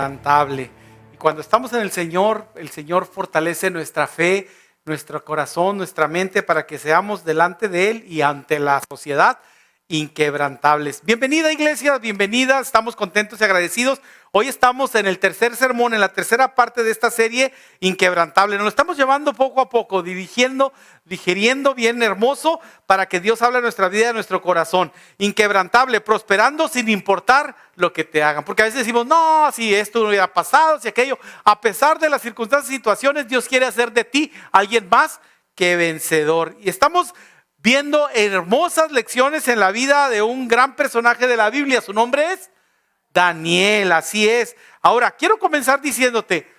inquebrantable. Y cuando estamos en el Señor fortalece nuestra fe, nuestro corazón, nuestra mente, para que seamos delante de Él y ante la sociedad inquebrantables. Bienvenida, iglesia, bienvenida. Estamos contentos y agradecidos. Hoy estamos en el tercer sermón, en la tercera parte de esta serie inquebrantable. Nos lo estamos llevando poco a poco, digiriendo bien hermoso, para que Dios hable a nuestra vida y a nuestro corazón. Inquebrantable, prosperando sin importar lo que te hagan. Porque a veces decimos, no, si esto no hubiera pasado, si aquello. A pesar de las circunstancias y situaciones, Dios quiere hacer de ti alguien más que vencedor. Y estamos viendo hermosas lecciones en la vida de un gran personaje de la Biblia. Su nombre es Daniel, así es. Ahora, quiero comenzar diciéndote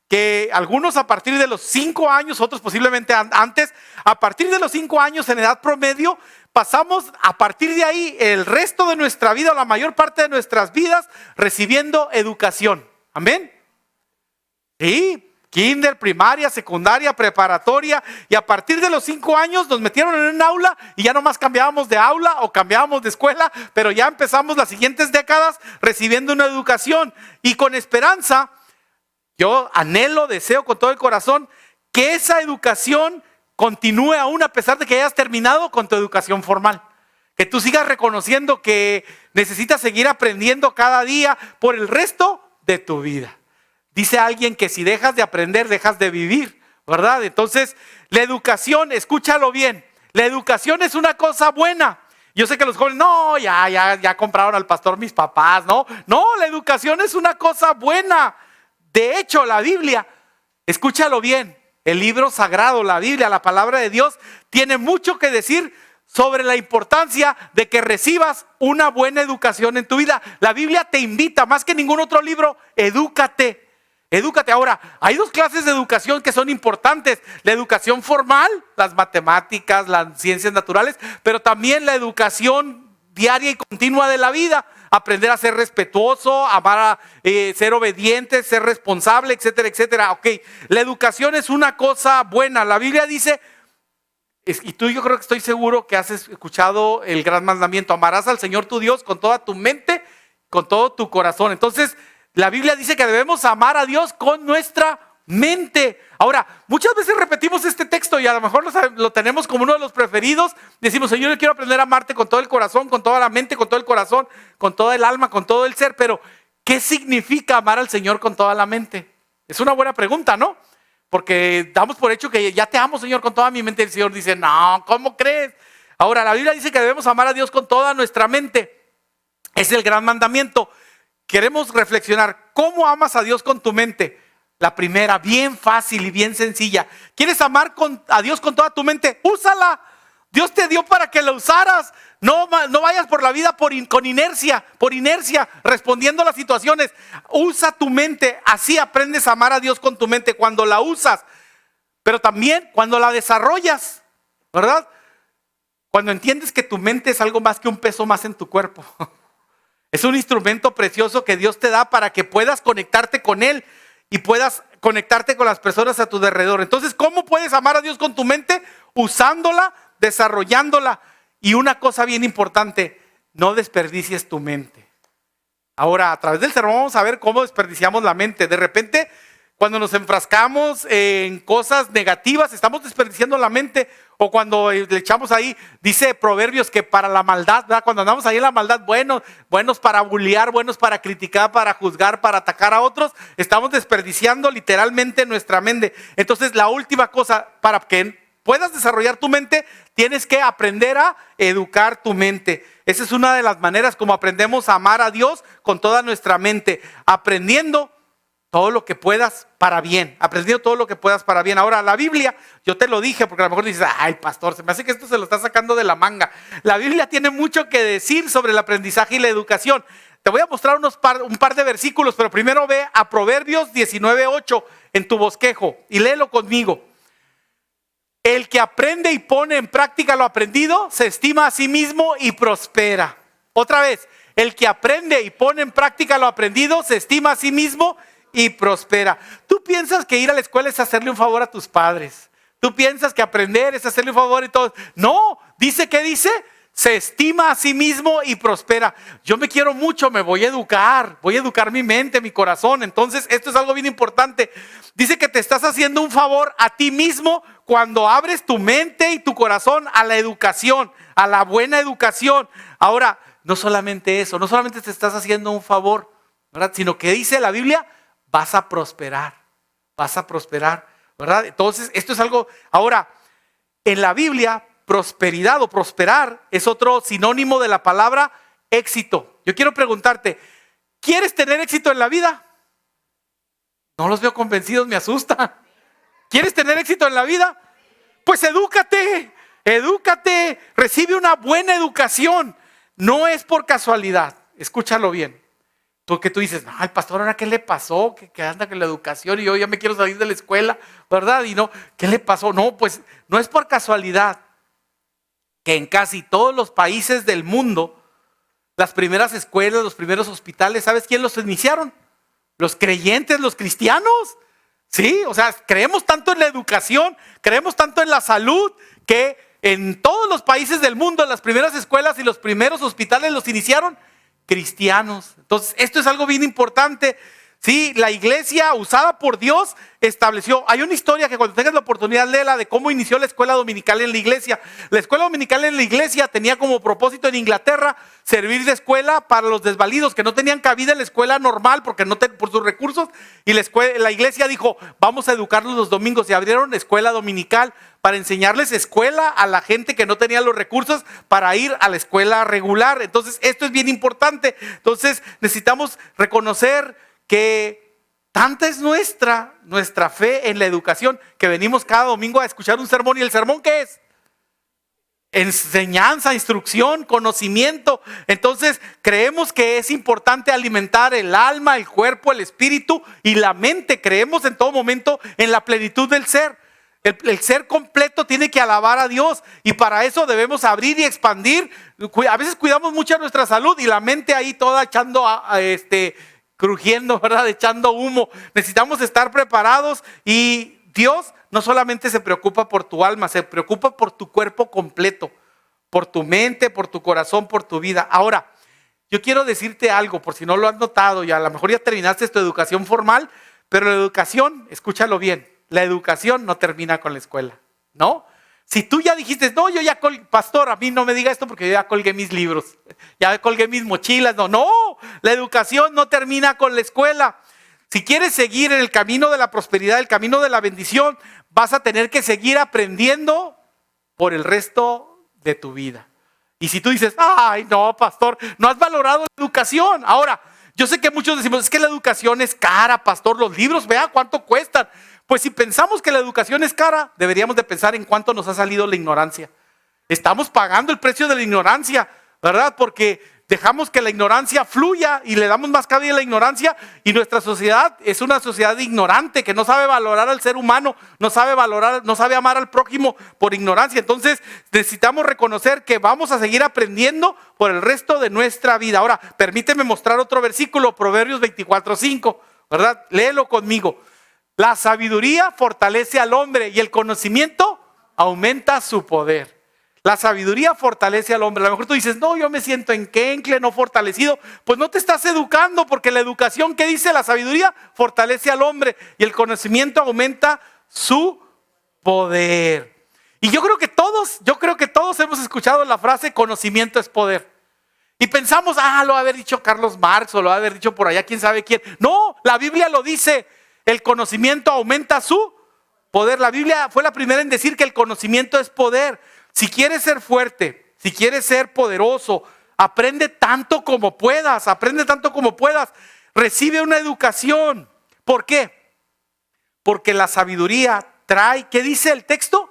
que algunos a partir de los 5 años, otros posiblemente antes, a partir de los 5 años en edad promedio, pasamos a partir de ahí el resto de nuestra vida, la mayor parte de nuestras vidas, recibiendo educación. ¿Amén? Sí. Kinder, primaria, secundaria, preparatoria, y a partir de los 5 años nos metieron en un aula y ya nomás cambiábamos de aula o cambiábamos de escuela, pero ya empezamos las siguientes décadas recibiendo una educación, y con esperanza, yo anhelo, deseo con todo el corazón que esa educación continúe aún a pesar de que hayas terminado con tu educación formal. Que tú sigas reconociendo que necesitas seguir aprendiendo cada día por el resto de tu vida. Dice alguien que si dejas de aprender, dejas de vivir, ¿verdad? Entonces, la educación, escúchalo bien, la educación es una cosa buena. Yo sé que los jóvenes, no, ya compraron al pastor mis papás, ¿no? No, la educación es una cosa buena. De hecho, la Biblia, escúchalo bien, el libro sagrado, la Biblia, la palabra de Dios, tiene mucho que decir sobre la importancia de que recibas una buena educación en tu vida. La Biblia te invita, más que ningún otro libro, edúcate. Edúcate. Ahora, hay 2 clases de educación que son importantes. La educación formal, las matemáticas, las ciencias naturales, pero también la educación diaria y continua de la vida. Aprender a ser respetuoso, amar, ser obediente, ser responsable, etcétera, etcétera. Ok, la educación es una cosa buena. La Biblia dice, y tú, yo creo que estoy seguro que has escuchado el gran mandamiento: amarás al Señor tu Dios con toda tu mente, con todo tu corazón. Entonces, la Biblia dice que debemos amar a Dios con nuestra mente. Ahora, muchas veces repetimos este texto y a lo mejor lo tenemos como uno de los preferidos. Decimos, Señor, yo quiero aprender a amarte con todo el corazón, con toda la mente, con todo el corazón, con toda el alma, con todo el ser. Pero, ¿qué significa amar al Señor con toda la mente? Es una buena pregunta, ¿no? Porque damos por hecho que ya te amo, Señor, con toda mi mente. Y el Señor dice, no, ¿cómo crees? Ahora, la Biblia dice que debemos amar a Dios con toda nuestra mente. Es el gran mandamiento. Queremos reflexionar, ¿cómo amas a Dios con tu mente? La primera, bien fácil y bien sencilla. ¿Quieres amar a Dios con toda tu mente? Úsala. Dios te dio para que la usaras. No vayas por la vida por inercia, respondiendo a las situaciones. Usa tu mente, así aprendes a amar a Dios con tu mente, cuando la usas, pero también cuando la desarrollas, ¿verdad? Cuando entiendes que tu mente es algo más que un peso más en tu cuerpo. Es un instrumento precioso que Dios te da para que puedas conectarte con Él y puedas conectarte con las personas a tu alrededor. Entonces, ¿cómo puedes amar a Dios con tu mente? Usándola, desarrollándola. Y una cosa bien importante, no desperdicies tu mente. Ahora, a través del sermón vamos a ver cómo desperdiciamos la mente. De repente, cuando nos enfrascamos en cosas negativas, estamos desperdiciando la mente. O cuando le echamos ahí, dice Proverbios que para la maldad, ¿verdad? Cuando andamos ahí en la maldad, buenos para bullear, buenos para criticar, para juzgar, para atacar a otros, estamos desperdiciando literalmente nuestra mente. Entonces, la última cosa, para que puedas desarrollar tu mente, tienes que aprender a educar tu mente. Esa es una de las maneras como aprendemos a amar a Dios con toda nuestra mente, aprendiendo todo lo que puedas para bien, aprendiendo todo lo que puedas para bien. Ahora, la Biblia, yo te lo dije, porque a lo mejor dices, ay, pastor, se me hace que esto se lo está sacando de la manga. La Biblia tiene mucho que decir sobre el aprendizaje y la educación. Te voy a mostrar un par de versículos, pero primero ve a Proverbios 19:8 en tu bosquejo y léelo conmigo. El que aprende y pone en práctica lo aprendido, se estima a sí mismo y prospera. Otra vez, el que aprende y pone en práctica lo aprendido, se estima a sí mismo y prospera. Tú piensas que ir a la escuela es hacerle un favor a tus padres. Tú piensas que aprender es hacerle un favor y todo. No, dice, ¿qué dice? se estima a sí mismo y prospera. Yo me quiero mucho, me voy a educar mi mente, mi corazón. Entonces, esto es algo bien importante. Dice que te estás haciendo un favor a ti mismo cuando abres tu mente y tu corazón a la educación, a la buena educación. Ahora, no solamente eso, no solamente te estás haciendo un favor, ¿verdad? Sino que dice la Biblia, vas a prosperar, ¿verdad? Entonces, esto es algo. Ahora, en la Biblia, prosperidad o prosperar es otro sinónimo de la palabra éxito. Yo quiero preguntarte, ¿quieres tener éxito en la vida? No los veo convencidos, me asusta. ¿Quieres tener éxito en la vida? Pues edúcate, recibe una buena educación. No es por casualidad, escúchalo bien. Porque tú dices, ay, pastor, ¿ahora qué le pasó? Que anda con la educación y yo ya me quiero salir de la escuela, ¿verdad? Y no, ¿qué le pasó? No, pues no es por casualidad que en casi todos los países del mundo, las primeras escuelas, los primeros hospitales, ¿sabes quién los iniciaron? Los creyentes, los cristianos. Sí, o sea, creemos tanto en la educación, creemos tanto en la salud, que en todos los países del mundo las primeras escuelas y los primeros hospitales los iniciaron cristianos. Entonces, esto es algo bien importante. Sí, la iglesia usada por Dios estableció. Hay una historia que cuando tengas la oportunidad léela de cómo inició la escuela dominical en la iglesia. La escuela dominical en la iglesia tenía como propósito en Inglaterra servir de escuela para los desvalidos que no tenían cabida en la escuela normal porque por sus recursos. Y la iglesia dijo, vamos a educarlos los domingos, y abrieron escuela dominical para enseñarles escuela a la gente que no tenía los recursos para ir a la escuela regular. Entonces, esto es bien importante. Entonces, necesitamos reconocer que tanta es nuestra fe en la educación que venimos cada domingo a escuchar un sermón. ¿Y el sermón qué es? Enseñanza, instrucción, conocimiento. Entonces creemos que es importante alimentar el alma, el cuerpo, el espíritu y la mente. Creemos en todo momento en la plenitud del ser. El ser completo tiene que alabar a Dios, y para eso debemos abrir y expandir. A veces cuidamos mucho nuestra salud y la mente ahí toda echando crujiendo, ¿verdad? Echando humo. Necesitamos estar preparados, y Dios no solamente se preocupa por tu alma, se preocupa por tu cuerpo completo, por tu mente, por tu corazón, por tu vida. Ahora, yo quiero decirte algo, por si no lo has notado, y a lo mejor ya terminaste tu educación formal, pero la educación, escúchalo bien, la educación no termina con la escuela, ¿no? Si tú ya dijiste, no, yo ya pastor, a mí no me diga esto porque yo ya colgué mis libros, ya colgué mis mochilas. No, la educación no termina con la escuela. Si quieres seguir en el camino de la prosperidad, el camino de la bendición, vas a tener que seguir aprendiendo por el resto de tu vida. Y si tú dices, ay, no, pastor, no has valorado la educación. Ahora, yo sé que muchos decimos, es que la educación es cara, pastor, los libros, vea cuánto cuestan. Pues si pensamos que la educación es cara, deberíamos de pensar en cuánto nos ha salido la ignorancia. Estamos pagando el precio de la ignorancia, ¿verdad? Porque dejamos que la ignorancia fluya y le damos más cabida a la ignorancia, y nuestra sociedad es una sociedad ignorante que no sabe valorar al ser humano, no sabe amar al prójimo por ignorancia. Entonces necesitamos reconocer que vamos a seguir aprendiendo por el resto de nuestra vida. Ahora, permíteme mostrar otro versículo, Proverbios 24:5, ¿verdad? Léelo conmigo. La sabiduría fortalece al hombre y el conocimiento aumenta su poder. La sabiduría fortalece al hombre. A lo mejor tú dices, no, yo me siento enquencle, no fortalecido. Pues no te estás educando, porque la educación, ¿qué dice? La sabiduría fortalece al hombre y el conocimiento aumenta su poder. Y yo creo que todos hemos escuchado la frase conocimiento es poder. Y pensamos, lo va a haber dicho Carlos Marx o lo va a haber dicho por allá quién sabe quién. No, la Biblia lo dice. El conocimiento aumenta su poder. La Biblia fue la primera en decir que el conocimiento es poder. Si quieres ser fuerte, si quieres ser poderoso, aprende tanto como puedas. Recibe una educación. ¿Por qué? Porque la sabiduría trae, ¿qué dice el texto?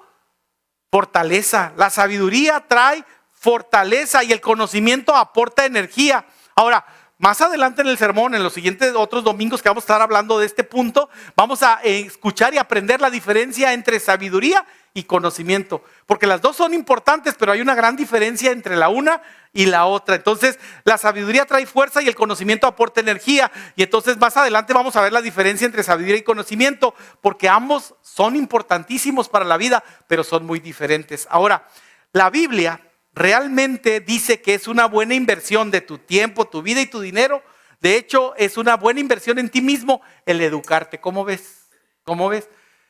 Fortaleza. La sabiduría trae fortaleza y el conocimiento aporta energía. Ahora, más adelante en el sermón, en los siguientes otros domingos que vamos a estar hablando de este punto, vamos a escuchar y aprender la diferencia entre sabiduría y conocimiento. Porque las dos son importantes, pero hay una gran diferencia entre la una y la otra. Entonces, la sabiduría trae fuerza y el conocimiento aporta energía. Y entonces más adelante vamos a ver la diferencia entre sabiduría y conocimiento, porque ambos son importantísimos para la vida, pero son muy diferentes. Ahora, la Biblia realmente dice que es una buena inversión de tu tiempo, tu vida y tu dinero. De hecho, es una buena inversión en ti mismo el educarte. ¿Cómo ves? ¿Cómo ves?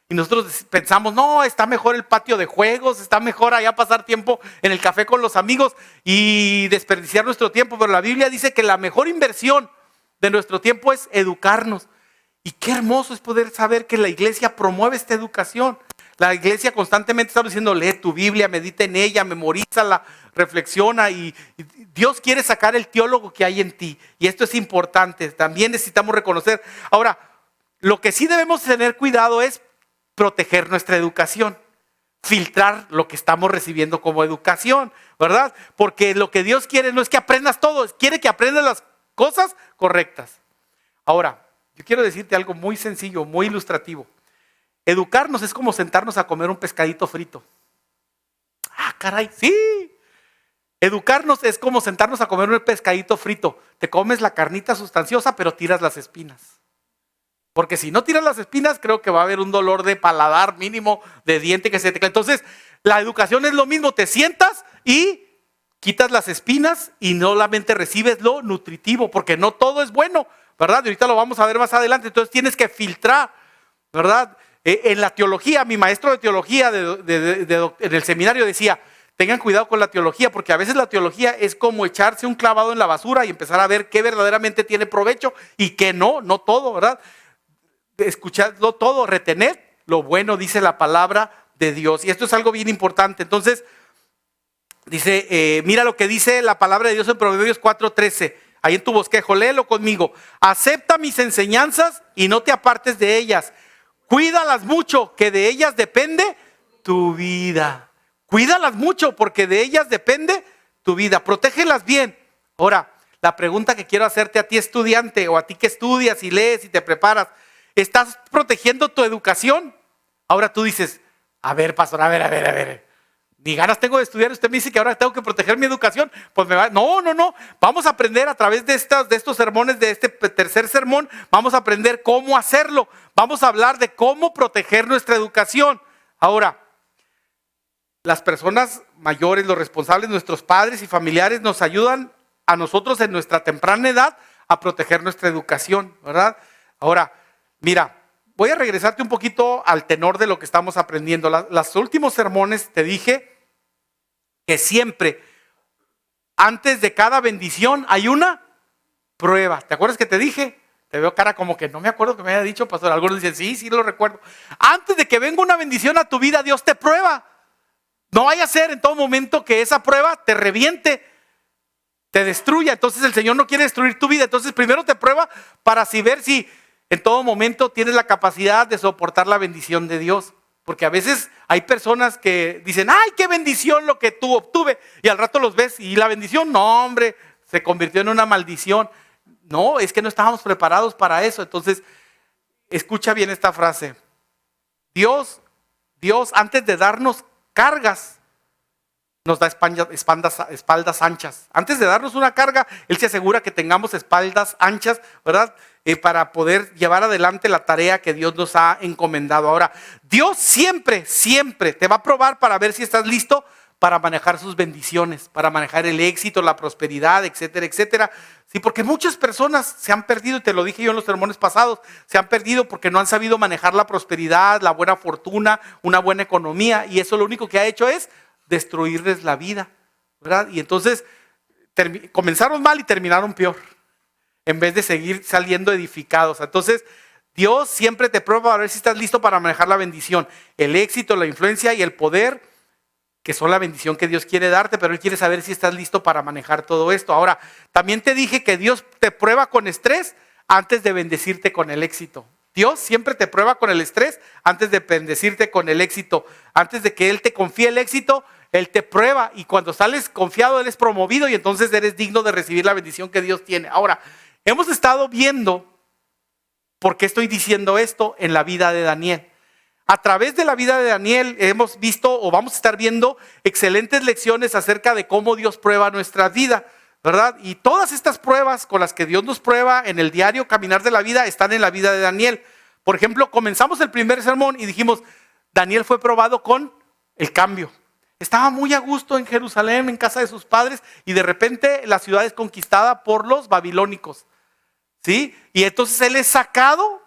Y nosotros pensamos, no, está mejor el patio de juegos, está mejor allá pasar tiempo en el café con los amigos y desperdiciar nuestro tiempo. Pero la Biblia dice que la mejor inversión de nuestro tiempo es educarnos. Y qué hermoso es poder saber que la iglesia promueve esta educación. La iglesia constantemente está diciendo, lee tu Biblia, medita en ella, memorízala, reflexiona. Y Dios quiere sacar el teólogo que hay en ti. Y esto es importante, también necesitamos reconocer. Ahora, lo que sí debemos tener cuidado es proteger nuestra educación, filtrar lo que estamos recibiendo como educación, ¿verdad? Porque lo que Dios quiere no es que aprendas todo, quiere que aprendas las cosas correctas. Ahora, yo quiero decirte algo muy sencillo, muy ilustrativo. Educarnos es como sentarnos a comer un pescadito frito. Ah, caray, sí. Educarnos es como sentarnos a comer un pescadito frito. Te comes la carnita sustanciosa, pero tiras las espinas. Porque si no tiras las espinas, creo que va a haber un dolor de paladar mínimo, de diente que se te cae. Entonces, la educación es lo mismo. Te sientas y quitas las espinas y no solamente recibes lo nutritivo, porque no todo es bueno, ¿verdad? Y ahorita lo vamos a ver más adelante. Entonces, tienes que filtrar, ¿verdad? En la teología, mi maestro de teología en el seminario decía, tengan cuidado con la teología, porque a veces la teología es como echarse un clavado en la basura y empezar a ver qué verdaderamente tiene provecho y qué no todo, ¿verdad? Escucharlo todo, retener lo bueno, dice la palabra de Dios. Y esto es algo bien importante. Entonces, dice, mira lo que dice la palabra de Dios en Proverbios 4:13. Ahí en tu bosquejo, léelo conmigo. Acepta mis enseñanzas y no te apartes de ellas. Cuídalas mucho, que de ellas depende tu vida. Cuídalas mucho, porque de ellas depende tu vida. Protégelas bien. Ahora, la pregunta que quiero hacerte a ti, estudiante, o a ti que estudias y lees y te preparas, ¿estás protegiendo tu educación? Ahora tú dices, a ver, pastor, a ver. Ni ganas tengo de estudiar. Usted me dice que ahora tengo que proteger mi educación. Pues no. Vamos a aprender a través de estos sermones, de este tercer sermón, vamos a aprender cómo hacerlo. Vamos a hablar de cómo proteger nuestra educación. Ahora, las personas mayores, los responsables, nuestros padres y familiares nos ayudan a nosotros en nuestra temprana edad a proteger nuestra educación, ¿verdad? Ahora, mira, voy a regresarte un poquito al tenor de lo que estamos aprendiendo. Los últimos sermones te dije que siempre, antes de cada bendición, hay una prueba. ¿Te acuerdas que te dije? Te veo cara como que no me acuerdo que me haya dicho, pastor. Algunos dicen, sí lo recuerdo. Antes de que venga una bendición a tu vida, Dios te prueba. No vaya a ser en todo momento que esa prueba te reviente, te destruya. Entonces el Señor no quiere destruir tu vida. Entonces primero te prueba para así ver si en todo momento tienes la capacidad de soportar la bendición de Dios. Porque a veces hay personas que dicen, ay, qué bendición lo que tú obtuve. Y al rato los ves y la bendición, no hombre, se convirtió en una maldición. No, es que no estábamos preparados para eso. Entonces, escucha bien esta frase. Dios, antes de darnos cargas, nos da espaldas anchas. Antes de darnos una carga, Él se asegura que tengamos espaldas anchas, ¿verdad? Para poder llevar adelante la tarea que Dios nos ha encomendado. Ahora, Dios siempre te va a probar para ver si estás listo para manejar sus bendiciones, para manejar el éxito, la prosperidad, etcétera, etcétera. Sí, porque muchas personas se han perdido, y te lo dije yo en los sermones pasados, se han perdido porque no han sabido manejar la prosperidad, la buena fortuna, una buena economía, y eso lo único que ha hecho es destruirles la vida, ¿verdad? Y entonces comenzaron mal y terminaron peor, en vez de seguir saliendo edificados. Entonces, Dios siempre te prueba a ver si estás listo para manejar la bendición, el éxito, la influencia y el poder, que son la bendición que Dios quiere darte, pero Él quiere saber si estás listo para manejar todo esto. Ahora, también te dije que Dios te prueba con estrés antes de bendecirte con el éxito. Dios siempre te prueba con el estrés antes de bendecirte con el éxito. Antes de que Él te confíe el éxito, Él te prueba, y cuando sales confiado, Él es promovido y entonces eres digno de recibir la bendición que Dios tiene. Ahora, hemos estado viendo por qué estoy diciendo esto en la vida de Daniel. A través de la vida de Daniel hemos visto, o vamos a estar viendo, excelentes lecciones acerca de cómo Dios prueba nuestra vida, ¿verdad? Y todas estas pruebas con las que Dios nos prueba en el diario caminar de la vida están en la vida de Daniel. Por ejemplo, comenzamos el primer sermón y dijimos, Daniel fue probado con el cambio. estaba muy a gusto en Jerusalén, en casa de sus padres, y de repente la ciudad es conquistada por los babilónicos, ¿sí? Y entonces él es sacado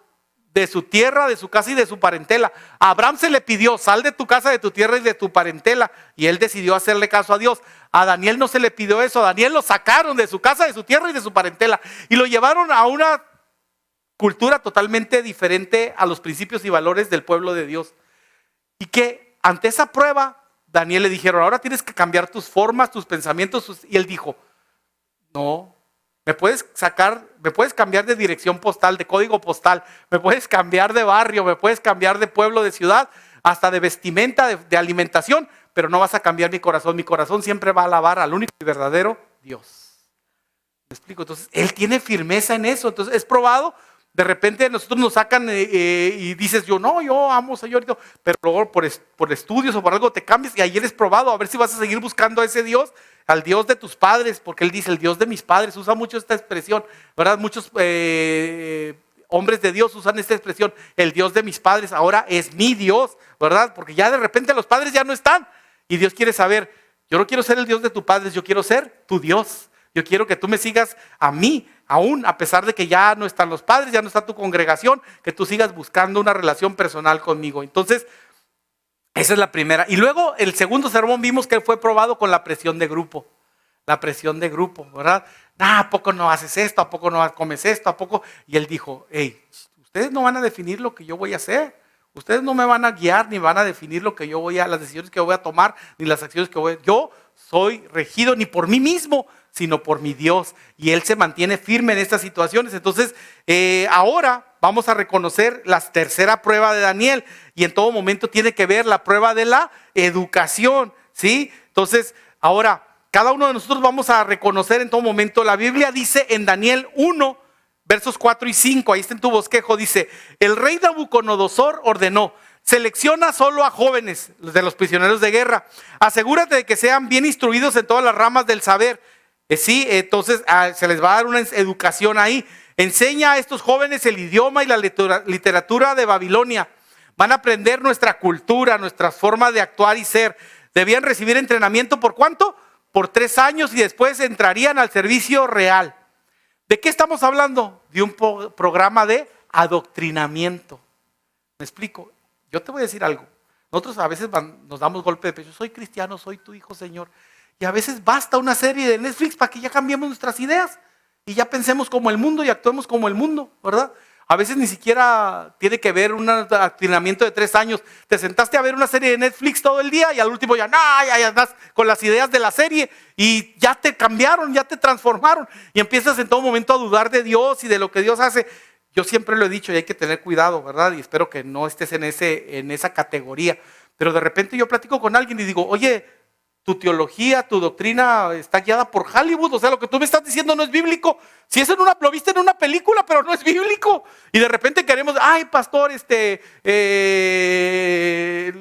de su tierra, de su casa y de su parentela. A Abraham se le pidió: sal de tu casa, de tu tierra y de tu parentela, y él decidió hacerle caso a Dios. A Daniel no se le pidió eso. A Daniel lo sacaron de su casa, de su tierra y de su parentela, y lo llevaron a una cultura totalmente diferente a los principios y valores del pueblo de Dios. Y que ante esa prueba, Daniel le dijeron: ahora tienes que cambiar tus formas, tus pensamientos. Y él dijo: no, me puedes cambiar de dirección postal, de código postal, me puedes cambiar de barrio, me puedes cambiar de pueblo, de ciudad, hasta de vestimenta, de alimentación, pero no vas a cambiar mi corazón. Mi corazón siempre va a alabar al único y verdadero Dios. ¿Me explico? Entonces, él tiene firmeza en eso. Entonces, es probado. De repente nosotros nos sacan y dices: yo amo al Señor, pero luego por estudios o por algo te cambias, y ahí eres probado a ver si vas a seguir buscando a ese Dios, al Dios de tus padres, porque él dice: el Dios de mis padres. Usa mucho esta expresión, ¿verdad? Muchos hombres de Dios usan esta expresión: el Dios de mis padres ahora es mi Dios, ¿verdad? Porque ya de repente los padres ya no están, y Dios quiere saber: yo no quiero ser el Dios de tus padres, yo quiero ser tu Dios. Yo quiero que tú me sigas a mí, aún a pesar de que ya no están los padres, ya no está tu congregación, que tú sigas buscando una relación personal conmigo. Entonces, esa es la primera. Y luego el segundo sermón vimos que fue probado con la presión de grupo. La presión de grupo, ¿verdad? ¿A poco no haces esto? ¿A poco no comes esto? ¿A poco? Y él dijo: hey, ustedes no van a definir lo que yo voy a hacer. Ustedes no me van a guiar ni van a definir las decisiones que voy a tomar, ni las acciones que voy a... Yo soy regido ni por mí mismo, sino por mi Dios. Y él se mantiene firme en estas situaciones. Entonces, ahora vamos a reconocer la tercera prueba de Daniel. Y en todo momento tiene que ver la prueba de la educación, ¿sí? Entonces, ahora, cada uno de nosotros vamos a reconocer en todo momento. La Biblia dice en Daniel 1, versos 4 y 5, ahí está en tu bosquejo, dice: el rey Nabucodonosor ordenó: selecciona solo a jóvenes de los prisioneros de guerra. Asegúrate de que sean bien instruidos en todas las ramas del saber. Sí, entonces se les va a dar una educación ahí. Enseña a estos jóvenes el idioma y la literatura de Babilonia. Van a aprender nuestra cultura, nuestras formas de actuar y ser. Debían recibir entrenamiento ¿por cuánto? Por 3 años, y después entrarían al servicio real. ¿De qué estamos hablando? De un programa de adoctrinamiento. ¿Me explico? Yo te voy a decir algo. Nosotros a veces nos damos golpe de pecho: soy cristiano, soy tu hijo, Señor. Y a veces basta una serie de Netflix para que ya cambiemos nuestras ideas y ya pensemos como el mundo y actuemos como el mundo, ¿verdad? A veces ni siquiera tiene que ver un adoctrinamiento de 3 años. Te sentaste a ver una serie de Netflix todo el día y al último ya andas con las ideas de la serie y ya te cambiaron, ya te transformaron, y empiezas en todo momento a dudar de Dios y de lo que Dios hace. Yo siempre lo he dicho y hay que tener cuidado, ¿verdad? Y espero que no estés en esa categoría. Pero de repente yo platico con alguien y digo: oye, tu teología, tu doctrina está guiada por Hollywood. O sea, lo que tú me estás diciendo no es bíblico. Si es lo viste en una película, pero no es bíblico. Y de repente queremos: ay, pastor,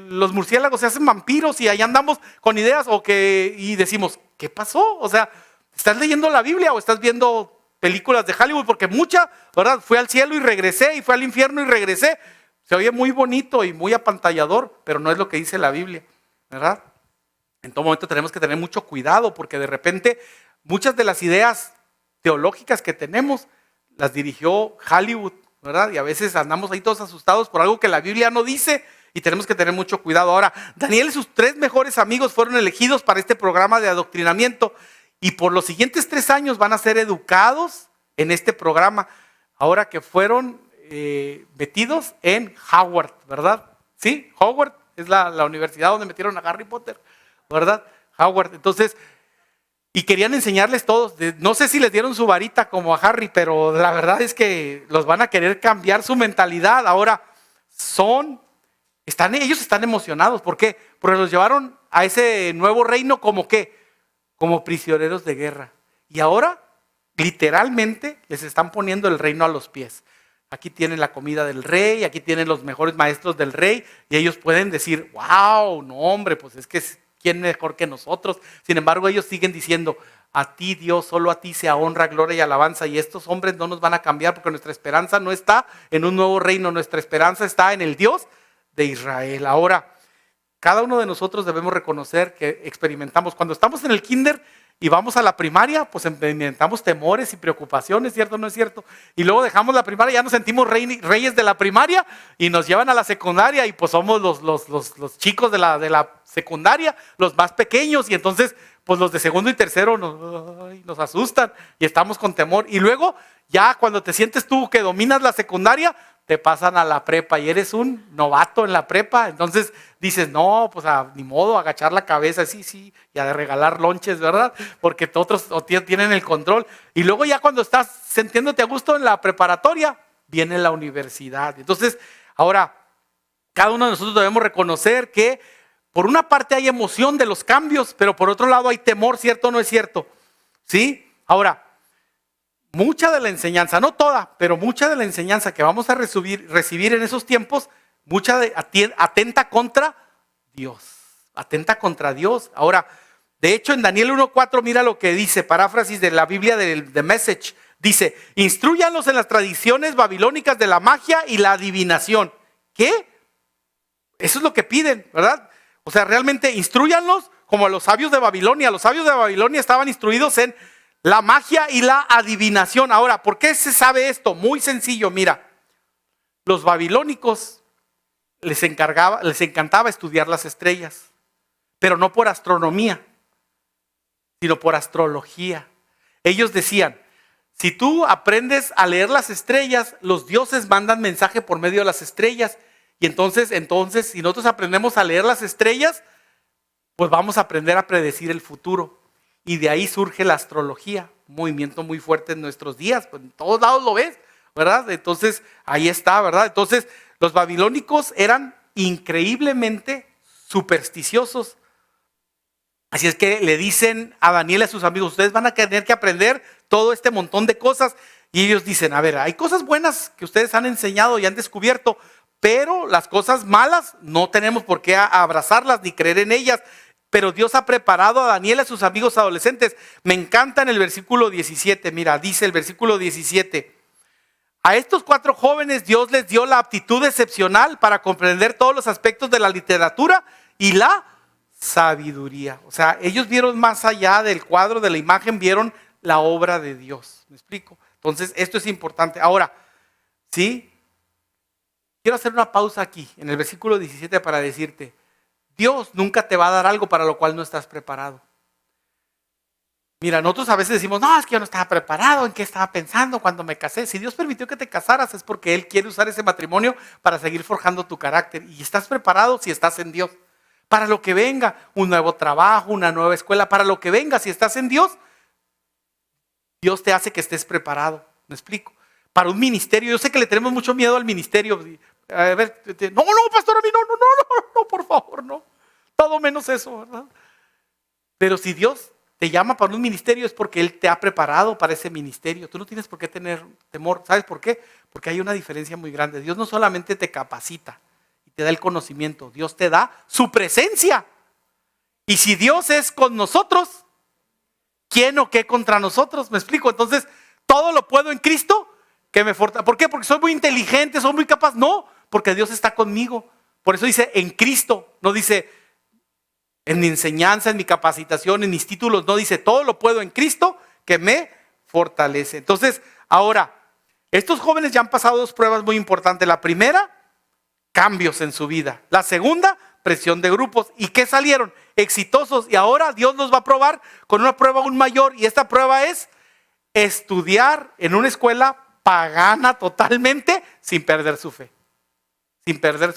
los murciélagos se hacen vampiros y ahí andamos con ideas. Y decimos: ¿qué pasó? O sea, ¿estás leyendo la Biblia o estás viendo películas de Hollywood? Porque mucha, ¿verdad? Fui al cielo y regresé, y fui al infierno y regresé. Se oye muy bonito y muy apantallador, pero no es lo que dice la Biblia, ¿verdad? En todo momento tenemos que tener mucho cuidado, porque de repente muchas de las ideas teológicas que tenemos las dirigió Hollywood, ¿verdad? Y a veces andamos ahí todos asustados por algo que la Biblia no dice, y tenemos que tener mucho cuidado. Ahora, Daniel y sus 3 mejores amigos fueron elegidos para este programa de adoctrinamiento, y por los siguientes 3 años van a ser educados en este programa. Ahora que fueron metidos en Howard, ¿verdad? Sí, Howard es la universidad donde metieron a Harry Potter, ¿verdad? Howard. Entonces, y querían enseñarles todos. No sé si les dieron su varita como a Harry, pero la verdad es que los van a querer cambiar su mentalidad. Ahora ellos están emocionados. ¿Por qué? Porque los llevaron a ese nuevo reino como ¿qué? Como prisioneros de guerra. Y ahora, literalmente, les están poniendo el reino a los pies. Aquí tienen la comida del rey, aquí tienen los mejores maestros del rey, y ellos pueden decir: wow, no hombre, pues es que ¿quién mejor que nosotros? Sin embargo, ellos siguen diciendo: a ti Dios, solo a ti sea honra, gloria y alabanza, y estos hombres no nos van a cambiar, porque nuestra esperanza no está en un nuevo reino, nuestra esperanza está en el Dios de Israel. Ahora, Cada uno de nosotros debemos reconocer que experimentamos. Cuando estamos en el kinder y vamos a la primaria, pues experimentamos temores y preocupaciones, ¿cierto o no es cierto? Y luego dejamos la primaria, ya nos sentimos reyes de la primaria y nos llevan a la secundaria y pues somos los chicos de la secundaria, los más pequeños, y entonces pues los de segundo y tercero nos asustan y estamos con temor. Y luego ya cuando te sientes tú que dominas la secundaria, te pasan a la prepa y eres un novato en la prepa. Entonces dices, no, pues ni modo, agachar la cabeza, sí, y a regalar lonches, ¿verdad? Porque otros tienen el control. Y luego ya cuando estás sintiéndote a gusto en la preparatoria, viene la universidad. Entonces, ahora, cada uno de nosotros debemos reconocer que por una parte hay emoción de los cambios, pero por otro lado hay temor, ¿cierto o no es cierto? ¿Sí? Ahora, mucha de la enseñanza, no toda, pero mucha de la enseñanza que vamos a recibir en esos tiempos, atenta contra Dios. Atenta contra Dios. Ahora, de hecho, en Daniel 1:4, mira lo que dice, paráfrasis de la Biblia de Message. Dice, instrúyanlos en las tradiciones babilónicas de la magia y la adivinación. ¿Qué? Eso es lo que piden, ¿verdad? O sea, realmente instrúyanlos como a los sabios de Babilonia. Los sabios de Babilonia estaban instruidos en la magia y la adivinación. Ahora, ¿por qué se sabe esto? Muy sencillo, mira. Los babilónicos les encantaba estudiar las estrellas, pero no por astronomía, sino por astrología. Ellos decían, si tú aprendes a leer las estrellas, los dioses mandan mensaje por medio de las estrellas. Y entonces, si nosotros aprendemos a leer las estrellas, pues vamos a aprender a predecir el futuro. Y de ahí surge la astrología, un movimiento muy fuerte en nuestros días, pues en todos lados lo ves, ¿verdad? Entonces, ahí está, ¿verdad? Entonces, los babilónicos eran increíblemente supersticiosos. Así es que le dicen a Daniel y a sus amigos, ustedes van a tener que aprender todo este montón de cosas. Y ellos dicen, a ver, hay cosas buenas que ustedes han enseñado y han descubierto, pero las cosas malas no tenemos por qué abrazarlas ni creer en ellas. Pero Dios ha preparado a Daniel y a sus amigos adolescentes. Me encanta en el versículo 17, mira, dice el versículo 17. A estos 4 jóvenes Dios les dio la aptitud excepcional para comprender todos los aspectos de la literatura y la sabiduría. O sea, ellos vieron más allá del cuadro, de la imagen, vieron la obra de Dios. ¿Me explico? Entonces, esto es importante. Ahora, ¿sí? Quiero hacer una pausa aquí, en el versículo 17, para decirte, Dios nunca te va a dar algo para lo cual no estás preparado. Mira, nosotros a veces decimos, no, es que yo no estaba preparado, ¿en qué estaba pensando cuando me casé? Si Dios permitió que te casaras es porque Él quiere usar ese matrimonio para seguir forjando tu carácter. Y estás preparado si estás en Dios. Para lo que venga, un nuevo trabajo, una nueva escuela, para lo que venga, si estás en Dios, Dios te hace que estés preparado. ¿Me explico? Para un ministerio, yo sé que le tenemos mucho miedo al ministerio. A ver, no, pastor, a mí no, por favor, no. Todo menos eso, ¿verdad? Pero si Dios te llama para un ministerio es porque Él te ha preparado para ese ministerio. Tú no tienes por qué tener temor. ¿Sabes por qué? Porque hay una diferencia muy grande. Dios no solamente te capacita y te da el conocimiento, Dios te da su presencia. Y si Dios es con nosotros, ¿quién o qué contra nosotros? ¿Me explico? Entonces, todo lo puedo en Cristo que me fortalece. ¿Por qué? Porque soy muy inteligente, soy muy capaz. No, porque Dios está conmigo. Por eso dice en Cristo, no dice en mi enseñanza, en mi capacitación, en mis títulos, no dice todo lo puedo en Cristo que me fortalece. Entonces, ahora, estos jóvenes ya han pasado 2 pruebas muy importantes. La primera, cambios en su vida. La segunda, presión de grupos. ¿Y qué salieron? Exitosos. Y ahora Dios los va a probar con una prueba aún mayor. Y esta prueba es estudiar en una escuela pagana totalmente sin perder su fe. Sin perder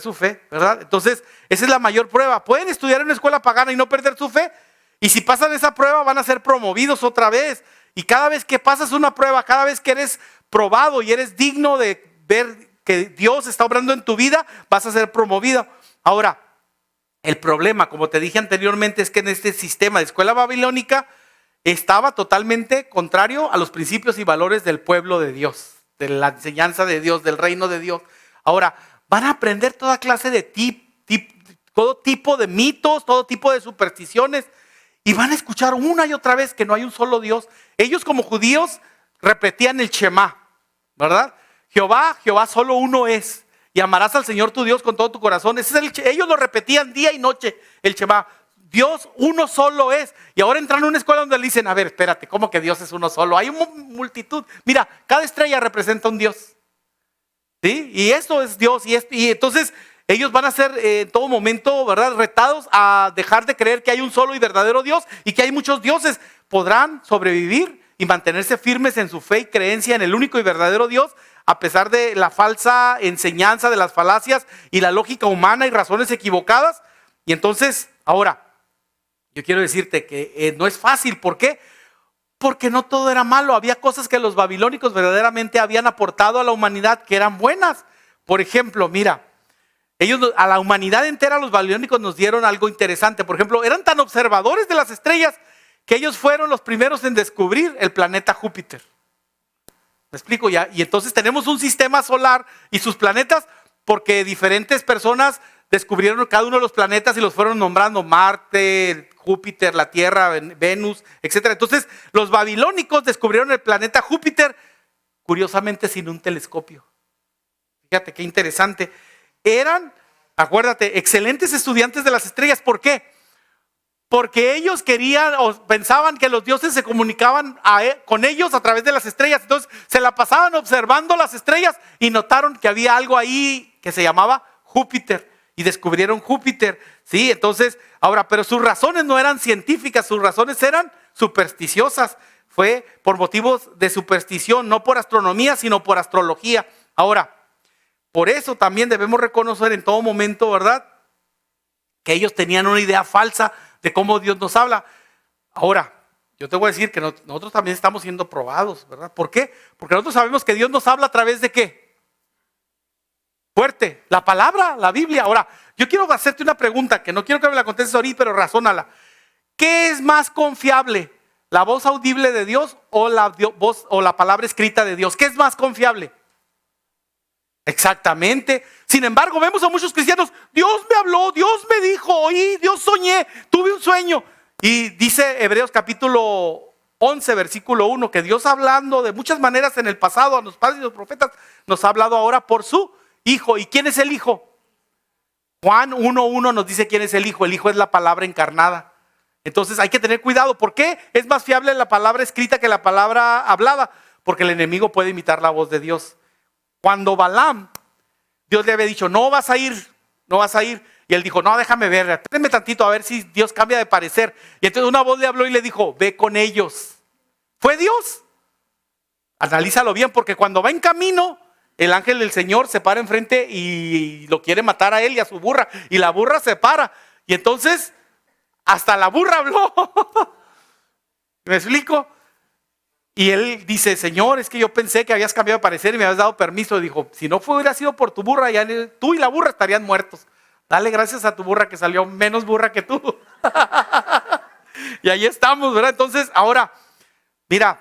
su fe, ¿verdad? Entonces, esa es la mayor prueba. Pueden estudiar en una escuela pagana y no perder su fe. Y si pasan esa prueba, van a ser promovidos otra vez. Y cada vez que pasas una prueba, cada vez que eres probado y eres digno de ver que Dios está obrando en tu vida, vas a ser promovido. Ahora, el problema, como te dije anteriormente, es que en este sistema de escuela babilónica estaba totalmente contrario a los principios y valores del pueblo de Dios, de la enseñanza de Dios, del reino de Dios. Ahora, van a aprender toda clase de todo tipo de mitos, todo tipo de supersticiones, y van a escuchar una y otra vez que no hay un solo Dios. Ellos como judíos repetían el Shema, ¿verdad? Jehová solo uno es. y amarás al Señor tu Dios con todo tu corazón. Ellos lo repetían día y noche, el Shema. Dios uno solo es. Y ahora entran a una escuela donde le dicen, a ver, espérate, ¿cómo que Dios es uno solo? Hay una multitud. Mira, cada estrella representa un Dios. ¿Sí? Y esto es Dios. Y entonces ellos van a ser en todo momento, ¿verdad?, retados a dejar de creer que hay un solo y verdadero Dios y que hay muchos dioses. Podrán sobrevivir y mantenerse firmes en su fe y creencia en el único y verdadero Dios, a pesar de la falsa enseñanza, de las falacias y la lógica humana y razones equivocadas. Y entonces, ahora, yo quiero decirte que no es fácil. ¿Por qué? Porque no todo era malo. Había cosas que los babilónicos verdaderamente habían aportado a la humanidad que eran buenas. Por ejemplo, mira, a la humanidad entera, los babilónicos nos dieron algo interesante. Por ejemplo, eran tan observadores de las estrellas que ellos fueron los primeros en descubrir el planeta Júpiter. ¿Me explico ya? Y entonces tenemos un sistema solar y sus planetas, porque diferentes personas descubrieron cada uno de los planetas y los fueron nombrando: Marte, Júpiter, la Tierra, Venus, etc. Entonces los babilónicos descubrieron el planeta Júpiter, curiosamente sin un telescopio. Fíjate qué interesante. Eran, acuérdate, excelentes estudiantes de las estrellas. ¿Por qué? Porque ellos querían o pensaban que los dioses se comunicaban con ellos a través de las estrellas. Entonces se la pasaban observando las estrellas y notaron que había algo ahí que se llamaba Júpiter. Y descubrieron Júpiter. Sí, entonces, ahora, pero sus razones no eran científicas, sus razones eran supersticiosas. Fue por motivos de superstición, no por astronomía, sino por astrología. Ahora, por eso también debemos reconocer en todo momento, ¿verdad?, que ellos tenían una idea falsa de cómo Dios nos habla. Ahora, yo te voy a decir que nosotros también estamos siendo probados, ¿verdad? ¿Por qué? Porque nosotros sabemos que Dios nos habla a través de ¿qué? Fuerte, la palabra, la Biblia. Ahora, yo quiero hacerte una pregunta que no quiero que me la contestes ahorita, pero razónala. ¿Qué es más confiable? ¿La voz audible de Dios o la palabra escrita de Dios? ¿Qué es más confiable? Exactamente. Sin embargo, vemos a muchos cristianos: Dios me habló, Dios me dijo, oí, Dios soñé, tuve un sueño. Y dice Hebreos capítulo 11, versículo 1, que Dios, hablando de muchas maneras en el pasado a los padres y los profetas, nos ha hablado ahora por su Hijo. ¿Y quién es el Hijo? Juan 1:1 nos dice quién es el Hijo. El Hijo es la palabra encarnada. Entonces hay que tener cuidado. ¿Por qué es más fiable la palabra escrita que la palabra hablada? Porque el enemigo puede imitar la voz de Dios. Cuando Balaam, Dios le había dicho: no vas a ir, no vas a ir. Y él dijo: no, déjame ver, espérame tantito a ver si Dios cambia de parecer. Y entonces una voz le habló y le dijo: ve con ellos. ¿Fue Dios? Analízalo bien, porque cuando va en camino, el ángel del Señor se para enfrente y lo quiere matar a él y a su burra. Y la burra se para. Y entonces, hasta la burra habló. ¿Me explico? Y él dice: Señor, es que yo pensé que habías cambiado de parecer y me habías dado permiso. Y dijo: si no hubiera sido por tu burra, ya tú y la burra estarían muertos. Dale gracias a tu burra que salió menos burra que tú. Y ahí estamos, ¿verdad? Entonces, ahora, mira,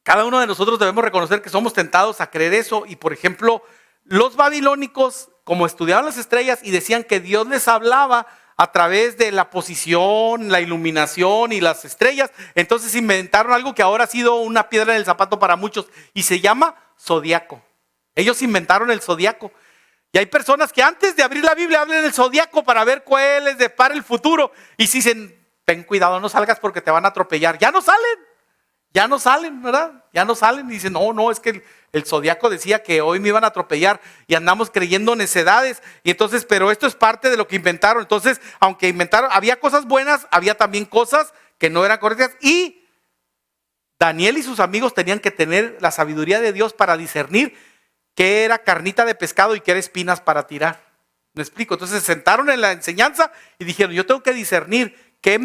cada uno de nosotros debemos reconocer que somos tentados a creer eso. Y por ejemplo, los babilónicos, como estudiaban las estrellas y decían que Dios les hablaba a través de la posición, la iluminación y las estrellas, entonces inventaron algo que ahora ha sido una piedra en el zapato para muchos y se llama zodiaco. Ellos inventaron el zodiaco. Y hay personas que antes de abrir la Biblia hablan del zodiaco para ver cuál les depara el futuro. Y si dicen: ten cuidado, no salgas porque te van a atropellar. Ya no salen, ¿verdad? Ya no salen. Y dicen: no, es que el zodiaco decía que hoy me iban a atropellar. Y andamos creyendo necedades. Y entonces, pero esto es parte de lo que inventaron. Entonces, aunque inventaron, había cosas buenas, había también cosas que no eran correctas. Y Daniel y sus amigos tenían que tener la sabiduría de Dios para discernir qué era carnita de pescado y qué era espinas para tirar. ¿Me explico? Entonces se sentaron en la enseñanza y dijeron: yo tengo que discernir qué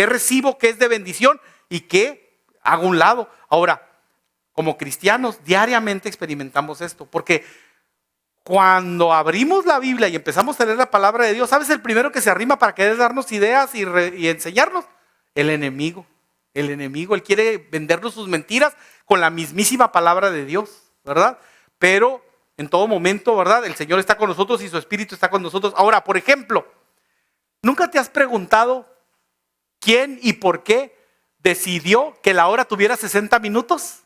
recibo, qué es de bendición y qué hago a un lado. Ahora, como cristianos, diariamente experimentamos esto, porque cuando abrimos la Biblia y empezamos a leer la palabra de Dios, ¿sabes el primero que se arrima para querer darnos ideas y enseñarnos? El enemigo. Él quiere vendernos sus mentiras con la mismísima palabra de Dios, ¿verdad? Pero en todo momento, ¿verdad?, el Señor está con nosotros y su Espíritu está con nosotros. Ahora, por ejemplo, ¿nunca te has preguntado quién y por qué decidió que la hora tuviera 60 minutos?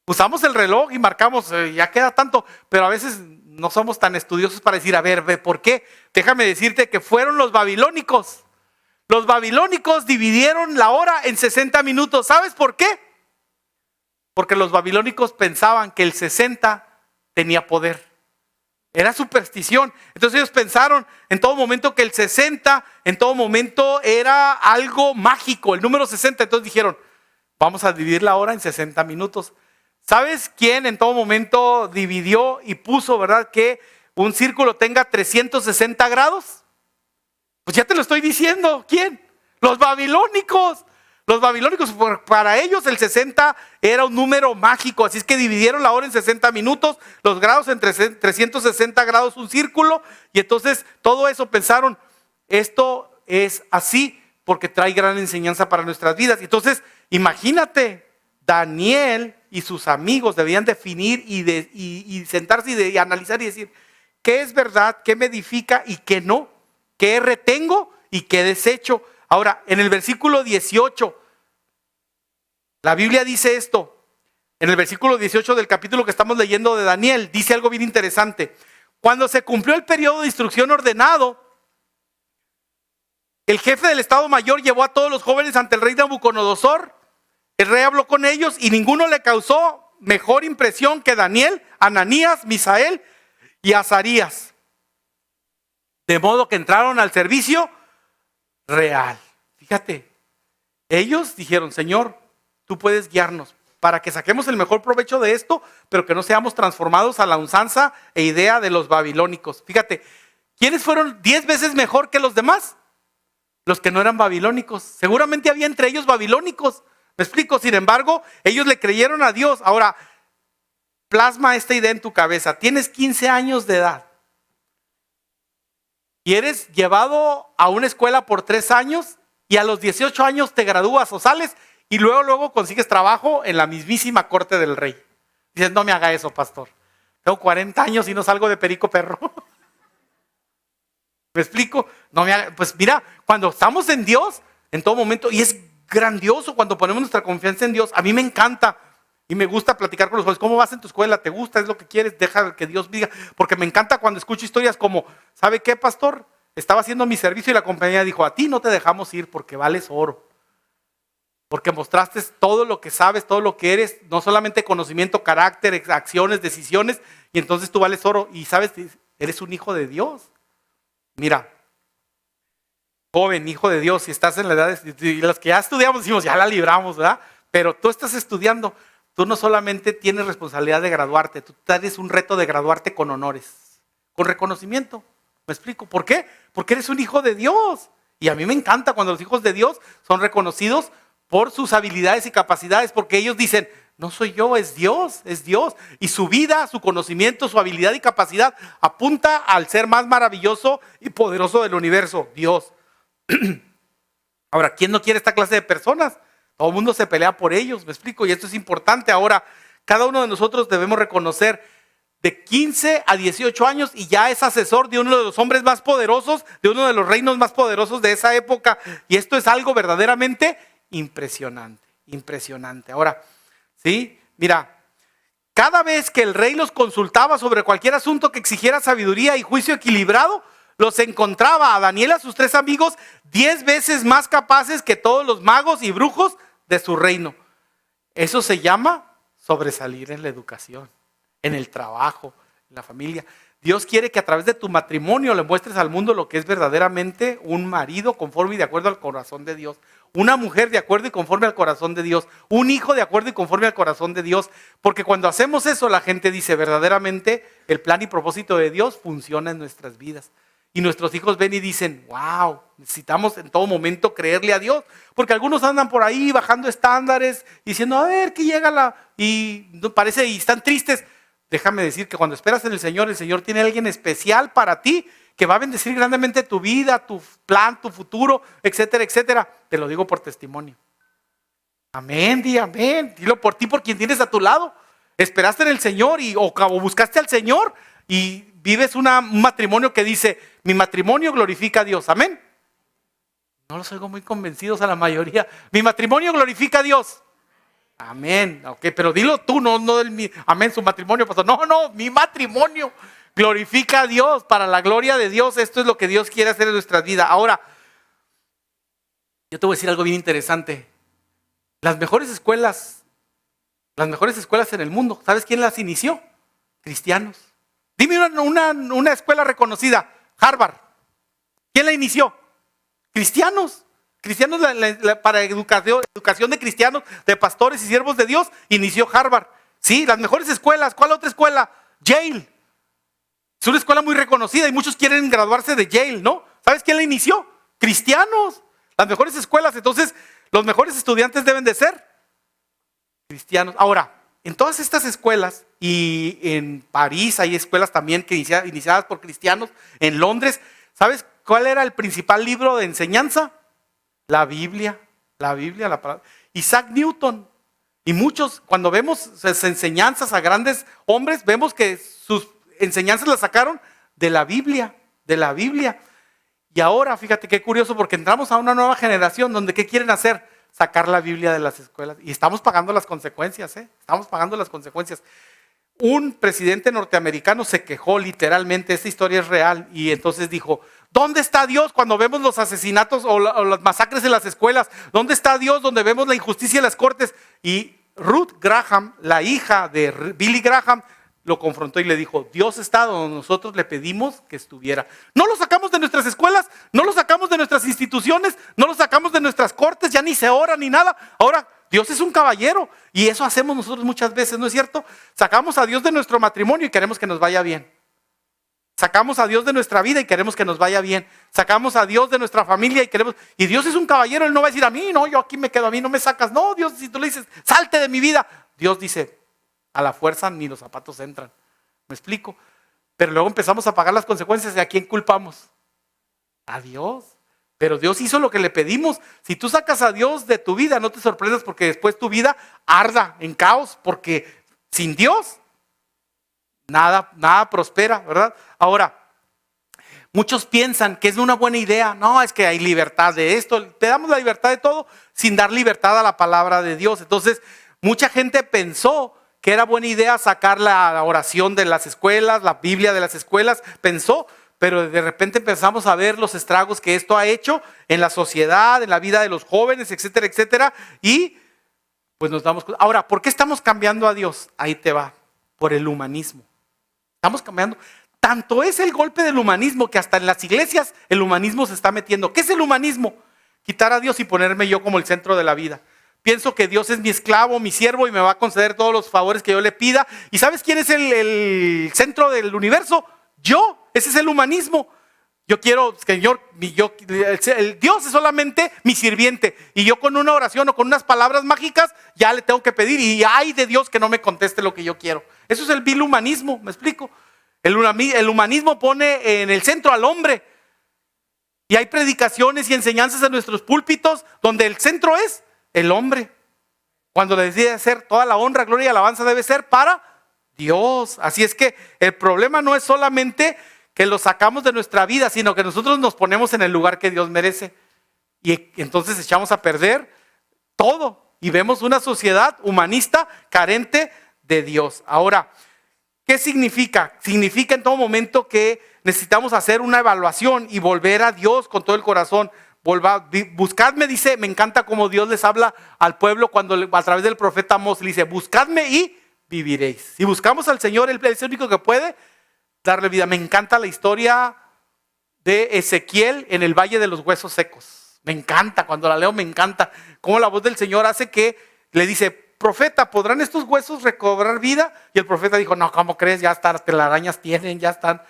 Usamos el reloj y marcamos, ya queda tanto, pero a veces no somos tan estudiosos para decir, a ver, ve, ¿por qué? Déjame decirte que fueron los babilónicos. Los babilónicos dividieron la hora en 60 minutos. ¿Sabes por qué? Porque los babilónicos pensaban que el 60 tenía poder. Era superstición. Entonces ellos pensaron en todo momento que el 60 en todo momento era algo mágico, el número 60. Entonces dijeron, vamos a dividir la hora en 60 minutos. ¿Sabes quién en todo momento dividió y puso, verdad, que un círculo tenga 360 grados? Pues ya te lo estoy diciendo. ¿Quién? Los babilónicos. Los babilónicos, para ellos el 60 era un número mágico, así es que dividieron la hora en 60 minutos, los grados en 360 grados un círculo, y entonces todo eso pensaron, esto es así porque trae gran enseñanza para nuestras vidas. Entonces, imagínate, Daniel y sus amigos debían definir y sentarse y analizar y decir, ¿qué es verdad? ¿Qué me edifica y qué no? ¿Qué retengo y qué desecho? Ahora, en el versículo 18, la Biblia dice esto. En el versículo 18 del capítulo que estamos leyendo de Daniel, dice algo bien interesante. Cuando se cumplió el periodo de instrucción ordenado, el jefe del Estado Mayor llevó a todos los jóvenes ante el rey Nabucodonosor. El rey habló con ellos y ninguno le causó mejor impresión que Daniel, Ananías, Misael y Azarías. De modo que entraron al servicio real. Fíjate, ellos dijeron, Señor, tú puedes guiarnos para que saquemos el mejor provecho de esto, pero que no seamos transformados a la usanza e idea de los babilónicos. Fíjate, ¿quiénes fueron 10 veces mejor que los demás? Los que no eran babilónicos. Seguramente había entre ellos babilónicos. ¿Me explico? Sin embargo, ellos le creyeron a Dios. Ahora, plasma esta idea en tu cabeza. Tienes 15 años de edad y eres llevado a una escuela por 3 años y a los 18 años te gradúas o sales y luego consigues trabajo en la mismísima corte del rey. Dices, no me haga eso, pastor. Tengo 40 años y no salgo de perico perro. ¿Me explico? No me haga, pues mira, cuando estamos en Dios, en todo momento, y es grandioso cuando ponemos nuestra confianza en Dios. A mí me encanta y me gusta platicar con los jóvenes. ¿Cómo vas en tu escuela? ¿Te gusta? ¿Es lo que quieres? Deja que Dios diga. Porque me encanta cuando escucho historias como, ¿sabe qué, pastor? Estaba haciendo mi servicio y la compañía dijo, a ti no te dejamos ir porque vales oro. Porque mostraste todo lo que sabes, todo lo que eres, no solamente conocimiento, carácter, acciones, decisiones, y entonces tú vales oro. Y sabes, eres un hijo de Dios. Mira, joven, hijo de Dios, si estás en la edad, y los que ya estudiamos decimos, ya la libramos, ¿verdad? Pero tú estás estudiando, tú no solamente tienes responsabilidad de graduarte, tú tienes un reto de graduarte con honores, con reconocimiento. ¿Me explico? ¿Por qué? Porque eres un hijo de Dios. Y a mí me encanta cuando los hijos de Dios son reconocidos por sus habilidades y capacidades, porque ellos dicen, no soy yo, es Dios, es Dios. Y su vida, su conocimiento, su habilidad y capacidad apunta al ser más maravilloso y poderoso del universo, Dios. Ahora, ¿quién no quiere esta clase de personas? Todo el mundo se pelea por ellos, me explico, y esto es importante. Ahora, cada uno de nosotros debemos reconocer de 15 a 18 años y ya es asesor de uno de los hombres más poderosos, de uno de los reinos más poderosos de esa época. Y esto es algo verdaderamente impresionante, impresionante. Ahora, sí, mira, cada vez que el rey los consultaba sobre cualquier asunto que exigiera sabiduría y juicio equilibrado, los encontraba a Daniel y a sus 3 amigos 10 veces más capaces que todos los magos y brujos de su reino. Eso se llama sobresalir en la educación, en el trabajo, en la familia. Dios quiere que a través de tu matrimonio le muestres al mundo lo que es verdaderamente un marido conforme y de acuerdo al corazón de Dios. Una mujer de acuerdo y conforme al corazón de Dios. Un hijo de acuerdo y conforme al corazón de Dios. Porque cuando hacemos eso, la gente dice verdaderamente el plan y propósito de Dios funciona en nuestras vidas. Y nuestros hijos ven y dicen, wow, necesitamos en todo momento creerle a Dios. Porque algunos andan por ahí bajando estándares, diciendo, a ver, que llega y parece, y están tristes. Déjame decir que cuando esperas en el Señor tiene a alguien especial para ti, que va a bendecir grandemente tu vida, tu plan, tu futuro, etcétera, etcétera. Te lo digo por testimonio. Amén, di amén. Dilo por ti, por quien tienes a tu lado. Esperaste en el Señor o buscaste al Señor y vives un matrimonio que dice, mi matrimonio glorifica a Dios. Amén. No los oigo muy convencidos a la mayoría. Mi matrimonio glorifica a Dios. Amén. Ok, pero dilo tú, no del amén, su matrimonio, pastor. No, mi matrimonio Glorifica a Dios, para la gloria de Dios. Esto es lo que Dios quiere hacer en nuestras vidas. Ahora, yo te voy a decir algo bien interesante. Las mejores escuelas en el mundo, ¿sabes quién las inició? Cristianos. Dime una escuela reconocida, Harvard. ¿Quién la inició? Cristianos. Cristianos para educación de cristianos, de pastores y siervos de Dios, inició Harvard. Sí, las mejores escuelas. ¿Cuál otra escuela? Yale. Es una escuela muy reconocida y muchos quieren graduarse de Yale, ¿no? ¿Sabes quién la inició? Cristianos. Las mejores escuelas. Entonces, los mejores estudiantes deben de ser cristianos. Ahora, en todas estas escuelas, y en París hay escuelas también que iniciadas por cristianos, en Londres, ¿sabes cuál era el principal libro de enseñanza? La Biblia, la palabra. Isaac Newton. Y muchos, cuando vemos sus enseñanzas a grandes hombres, vemos que sus enseñanzas las sacaron de la Biblia, Y ahora, fíjate qué curioso, porque entramos a una nueva generación donde ¿qué quieren hacer? Sacar la Biblia de las escuelas. Y estamos pagando las consecuencias, Estamos pagando las consecuencias. Un presidente norteamericano se quejó literalmente, esta historia es real, y entonces dijo, ¿dónde está Dios cuando vemos los asesinatos o las masacres en las escuelas? ¿Dónde está Dios donde vemos la injusticia en las cortes? Y Ruth Graham, la hija de Billy Graham, lo confrontó y le dijo, Dios está donde nosotros le pedimos que estuviera. No lo sacamos de nuestras escuelas, no lo sacamos de nuestras instituciones, no lo sacamos de nuestras cortes, ya ni se ora ni nada. Ahora, Dios es un caballero y eso hacemos nosotros muchas veces, ¿no es cierto? Sacamos a Dios de nuestro matrimonio y queremos que nos vaya bien. Sacamos a Dios de nuestra vida y queremos que nos vaya bien. Sacamos a Dios de nuestra familia y Dios es un caballero, Él no va a decir a mí, no, yo aquí me quedo, a mí no me sacas. No, Dios, si tú le dices, salte de mi vida, Dios dice, a la fuerza ni los zapatos entran. ¿Me explico? Pero luego empezamos a pagar las consecuencias. ¿Y a quién culpamos? A Dios. Pero Dios hizo lo que le pedimos. Si tú sacas a Dios de tu vida, no te sorprendas porque después tu vida arda en caos, porque sin Dios nada prospera, ¿verdad? Ahora, muchos piensan que es una buena idea. No, es que hay libertad de esto. Te damos la libertad de todo sin dar libertad a la palabra de Dios. Entonces, mucha gente pensó que era buena idea sacar la oración de las escuelas, la Biblia de las escuelas, pero de repente empezamos a ver los estragos que esto ha hecho en la sociedad, en la vida de los jóvenes, etcétera, etcétera, y pues nos damos cuenta. Ahora, ¿por qué estamos cambiando a Dios? Ahí te va, por el humanismo. Estamos cambiando. Tanto es el golpe del humanismo que hasta en las iglesias el humanismo se está metiendo. ¿Qué es el humanismo? Quitar a Dios y ponerme yo como el centro de la vida. Pienso que Dios es mi esclavo, mi siervo y me va a conceder todos los favores que yo le pida. ¿Y sabes quién es el centro del universo? Yo. Ese es el humanismo. Yo quiero, Señor, el Dios es solamente mi sirviente. Y yo con una oración o con unas palabras mágicas ya le tengo que pedir. Y ay de Dios que no me conteste lo que yo quiero. Eso es el vil humanismo, ¿me explico? El humanismo pone en el centro al hombre. Y hay predicaciones y enseñanzas en nuestros púlpitos donde el centro es el hombre. Cuando le decide hacer toda la honra, gloria y alabanza debe ser para Dios. Así es que el problema no es solamente que lo sacamos de nuestra vida, sino que nosotros nos ponemos en el lugar que Dios merece. Y entonces echamos a perder todo. Y vemos una sociedad humanista carente de Dios. Ahora, ¿qué significa? Significa en todo momento que necesitamos hacer una evaluación y volver a Dios con todo el corazón. Buscadme, dice, me encanta como Dios les habla al pueblo cuando a través del profeta Amós le dice, buscadme y viviréis. Si buscamos al Señor, Él es el único que puede darle vida. Me encanta la historia de Ezequiel en el Valle de los Huesos Secos. Me encanta, cuando la leo me encanta. Cómo la voz del Señor hace que le dice, profeta, ¿podrán estos huesos recobrar vida? Y el profeta dijo, no, ¿cómo crees? Ya están, telarañas tienen, ya están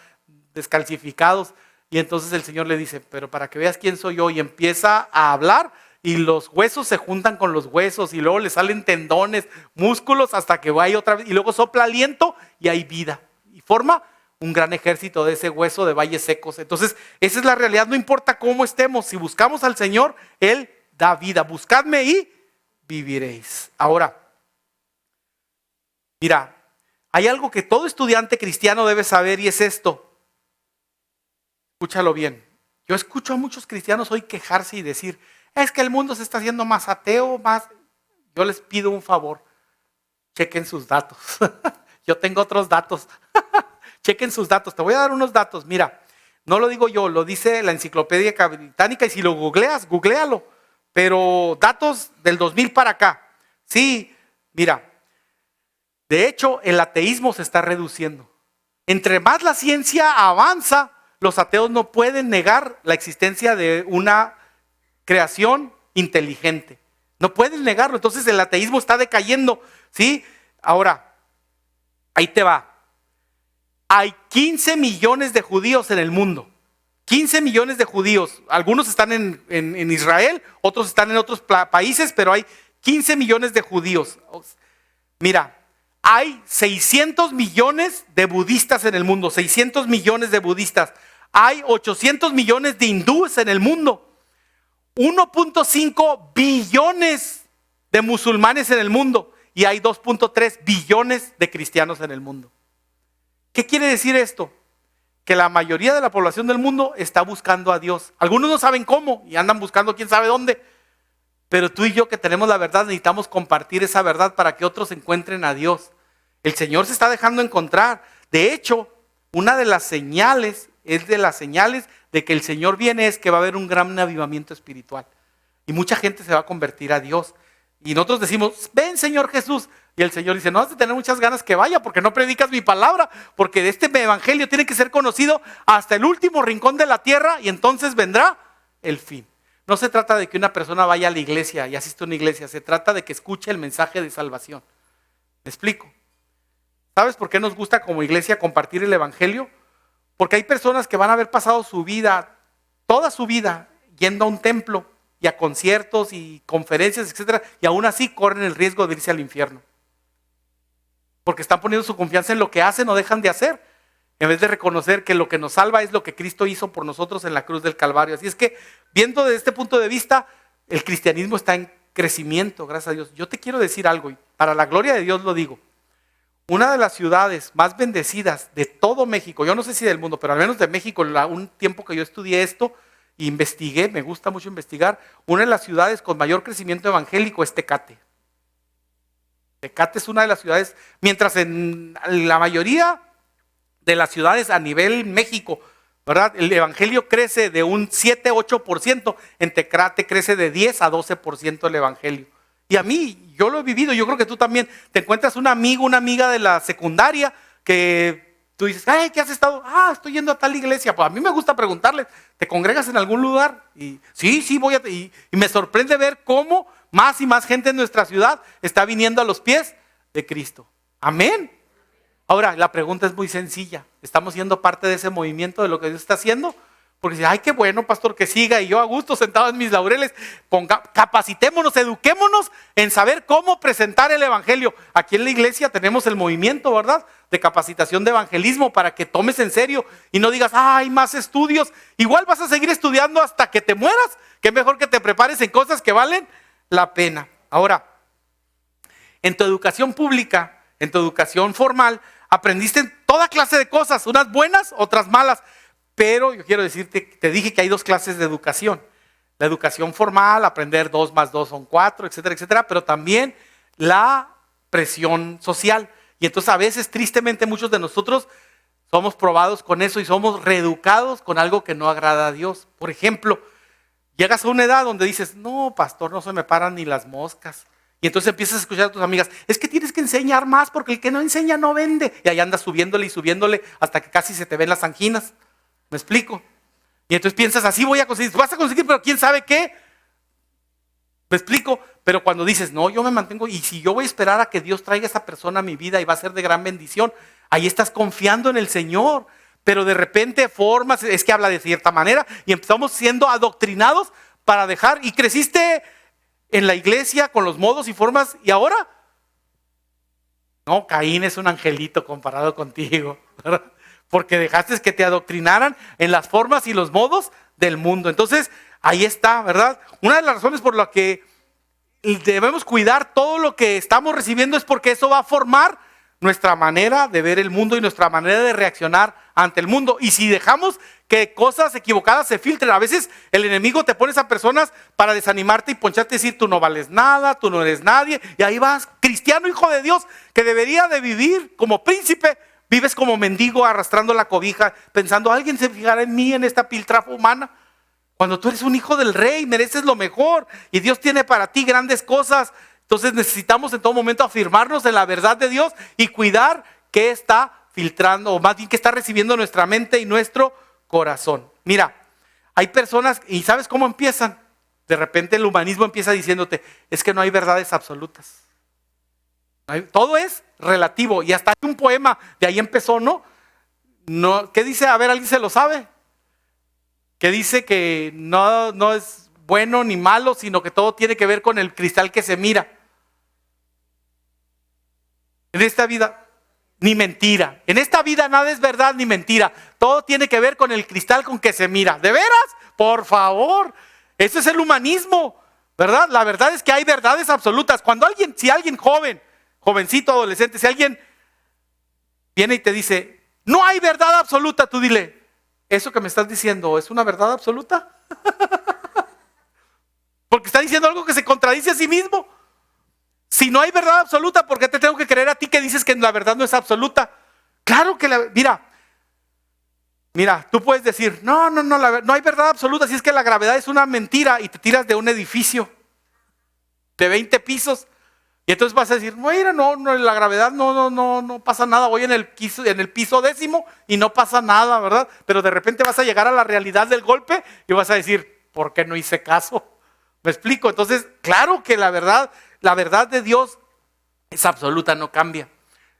descalcificados. Y entonces el Señor le dice, pero para que veas quién soy yo, y empieza a hablar y los huesos se juntan con los huesos y luego le salen tendones, músculos hasta que vaya otra vez y luego sopla aliento y hay vida y forma un gran ejército de ese hueso de valles secos. Entonces esa es la realidad, no importa cómo estemos, si buscamos al Señor, Él da vida. Buscadme y viviréis. Ahora, mira, hay algo que todo estudiante cristiano debe saber y es esto. Escúchalo bien. Yo escucho a muchos cristianos hoy quejarse y decir, es que el mundo se está haciendo más ateo, más... Yo les pido un favor, chequen sus datos. Yo tengo otros datos. Chequen sus datos. Te voy a dar unos datos. Mira, no lo digo yo, lo dice la Enciclopedia Británica y si lo googlealo. Pero datos del 2000 para acá. Sí, mira, de hecho el ateísmo se está reduciendo. Entre más la ciencia avanza, los ateos no pueden negar la existencia de una creación inteligente. No pueden negarlo. Entonces el ateísmo está decayendo. ¿Sí? Ahora, ahí te va. Hay 15 millones de judíos en el mundo. 15 millones de judíos. Algunos están en Israel, otros están en otros países, pero hay 15 millones de judíos. Mira, hay 600 millones de budistas en el mundo. 600 millones de budistas. Hay 800 millones de hindúes en el mundo. 1.5 billones de musulmanes en el mundo. Y hay 2.3 billones de cristianos en el mundo. ¿Qué quiere decir esto? Que la mayoría de la población del mundo está buscando a Dios. Algunos no saben cómo y andan buscando quién sabe dónde. Pero tú y yo que tenemos la verdad necesitamos compartir esa verdad para que otros encuentren a Dios. El Señor se está dejando encontrar. De hecho, una de las señales de que el Señor viene es que va a haber un gran avivamiento espiritual. Y mucha gente se va a convertir a Dios. Y nosotros decimos, ven Señor Jesús. Y el Señor dice, no has de tener muchas ganas que vaya porque no predicas mi palabra. Porque este evangelio tiene que ser conocido hasta el último rincón de la tierra y entonces vendrá el fin. No se trata de que una persona vaya a la iglesia y asista a una iglesia. Se trata de que escuche el mensaje de salvación. ¿Me explico? ¿Sabes por qué nos gusta como iglesia compartir el evangelio? Porque hay personas que van a haber pasado su vida, toda su vida, yendo a un templo y a conciertos y conferencias, etcétera, y aún así corren el riesgo de irse al infierno. Porque están poniendo su confianza en lo que hacen o dejan de hacer, en vez de reconocer que lo que nos salva es lo que Cristo hizo por nosotros en la cruz del Calvario. Así es que, viendo desde este punto de vista, el cristianismo está en crecimiento, gracias a Dios. Yo te quiero decir algo, y para la gloria de Dios lo digo. Una de las ciudades más bendecidas de todo México, yo no sé si del mundo, pero al menos de México, un tiempo que yo estudié esto, investigué, me gusta mucho investigar, una de las ciudades con mayor crecimiento evangélico es Tecate. Tecate es una de las ciudades, mientras en la mayoría de las ciudades a nivel México, ¿verdad? El evangelio crece de un 7-8%, en Tecate crece de 10 a 12% el evangelio. Y a mí, yo lo he vivido, yo creo que tú también, te encuentras un amigo, una amiga de la secundaria que tú dices, ay, ¿qué has estado? Estoy yendo a tal iglesia. Pues a mí me gusta preguntarles, ¿te congregas en algún lugar? Y sí, voy y me sorprende ver cómo más y más gente en nuestra ciudad está viniendo a los pies de Cristo. Amén. Ahora, la pregunta es muy sencilla. ¿Estamos siendo parte de ese movimiento de lo que Dios está haciendo? Porque dice, ay, qué bueno, pastor, que siga y yo a gusto sentado en mis laureles. Capacitémonos, eduquémonos en saber cómo presentar el evangelio. Aquí en la iglesia tenemos el movimiento, ¿verdad? De capacitación de evangelismo para que tomes en serio y no digas, ay, más estudios. Igual vas a seguir estudiando hasta que te mueras. Que mejor que te prepares en cosas que valen la pena. Ahora, en tu educación pública, en tu educación formal, aprendiste toda clase de cosas, unas buenas, otras malas. Pero yo quiero decirte, te dije que hay dos clases de educación. La educación formal, aprender 2 más 2 son 4, etcétera, etcétera. Pero también la presión social. Y entonces a veces, tristemente, muchos de nosotros somos probados con eso y somos reeducados con algo que no agrada a Dios. Por ejemplo, llegas a una edad donde dices, no, pastor, no se me paran ni las moscas. Y entonces empiezas a escuchar a tus amigas, es que tienes que enseñar más porque el que no enseña no vende. Y ahí andas subiéndole y subiéndole hasta que casi se te ven las anginas. ¿Me explico? Y entonces piensas, así voy a conseguir, vas a conseguir, pero quién sabe qué. ¿Me explico? Pero cuando dices, no, yo me mantengo, y si yo voy a esperar a que Dios traiga a esa persona a mi vida y va a ser de gran bendición, ahí estás confiando en el Señor. Pero de repente formas, es que habla de cierta manera, y empezamos siendo adoctrinados para dejar, y creciste en la iglesia con los modos y formas, y ahora, no, Caín es un angelito comparado contigo, ¿verdad? Porque dejaste que te adoctrinaran en las formas y los modos del mundo. Entonces, ahí está, ¿verdad? Una de las razones por las que debemos cuidar todo lo que estamos recibiendo es porque eso va a formar nuestra manera de ver el mundo y nuestra manera de reaccionar ante el mundo. Y si dejamos que cosas equivocadas se filtren, a veces el enemigo te pone a personas para desanimarte y poncharte y decir, tú no vales nada, tú no eres nadie. Y ahí vas, cristiano, hijo de Dios, que debería de vivir como príncipe, Vives como mendigo arrastrando la cobija, pensando, ¿alguien se fijará en mí en esta piltrafa humana? Cuando tú eres un hijo del rey, mereces lo mejor y Dios tiene para ti grandes cosas. Entonces necesitamos en todo momento afirmarnos en la verdad de Dios y cuidar qué está filtrando, o más bien qué está recibiendo nuestra mente y nuestro corazón. Mira, hay personas, y ¿sabes cómo empiezan? De repente el humanismo empieza diciéndote, es que no hay verdades absolutas. Todo es relativo, y hasta hay un poema, de ahí empezó, ¿no? ¿Qué dice? A ver, ¿alguien se lo sabe? Que dice que no es bueno ni malo, sino que todo tiene que ver con el cristal que se mira. En esta vida, ni mentira. En esta vida nada es verdad ni mentira. Todo tiene que ver con el cristal con que se mira. ¿De veras? Por favor. Eso es el humanismo, ¿verdad? La verdad es que hay verdades absolutas. Si alguien jovencito, adolescente, si alguien viene y te dice, no hay verdad absoluta, tú dile, ¿eso que me estás diciendo es una verdad absoluta? Porque está diciendo algo que se contradice a sí mismo. Si no hay verdad absoluta, ¿por qué te tengo que creer a ti que dices que la verdad no es absoluta? Claro que mira, tú puedes decir, no hay verdad absoluta, si es que la gravedad es una mentira y te tiras de un edificio de 20 pisos. Y entonces vas a decir, mira, no, la gravedad no pasa nada, voy en el piso 10º y no pasa nada, ¿verdad? Pero de repente vas a llegar a la realidad del golpe y vas a decir, ¿por qué no hice caso? ¿Me explico? Entonces, claro que la verdad de Dios es absoluta, no cambia.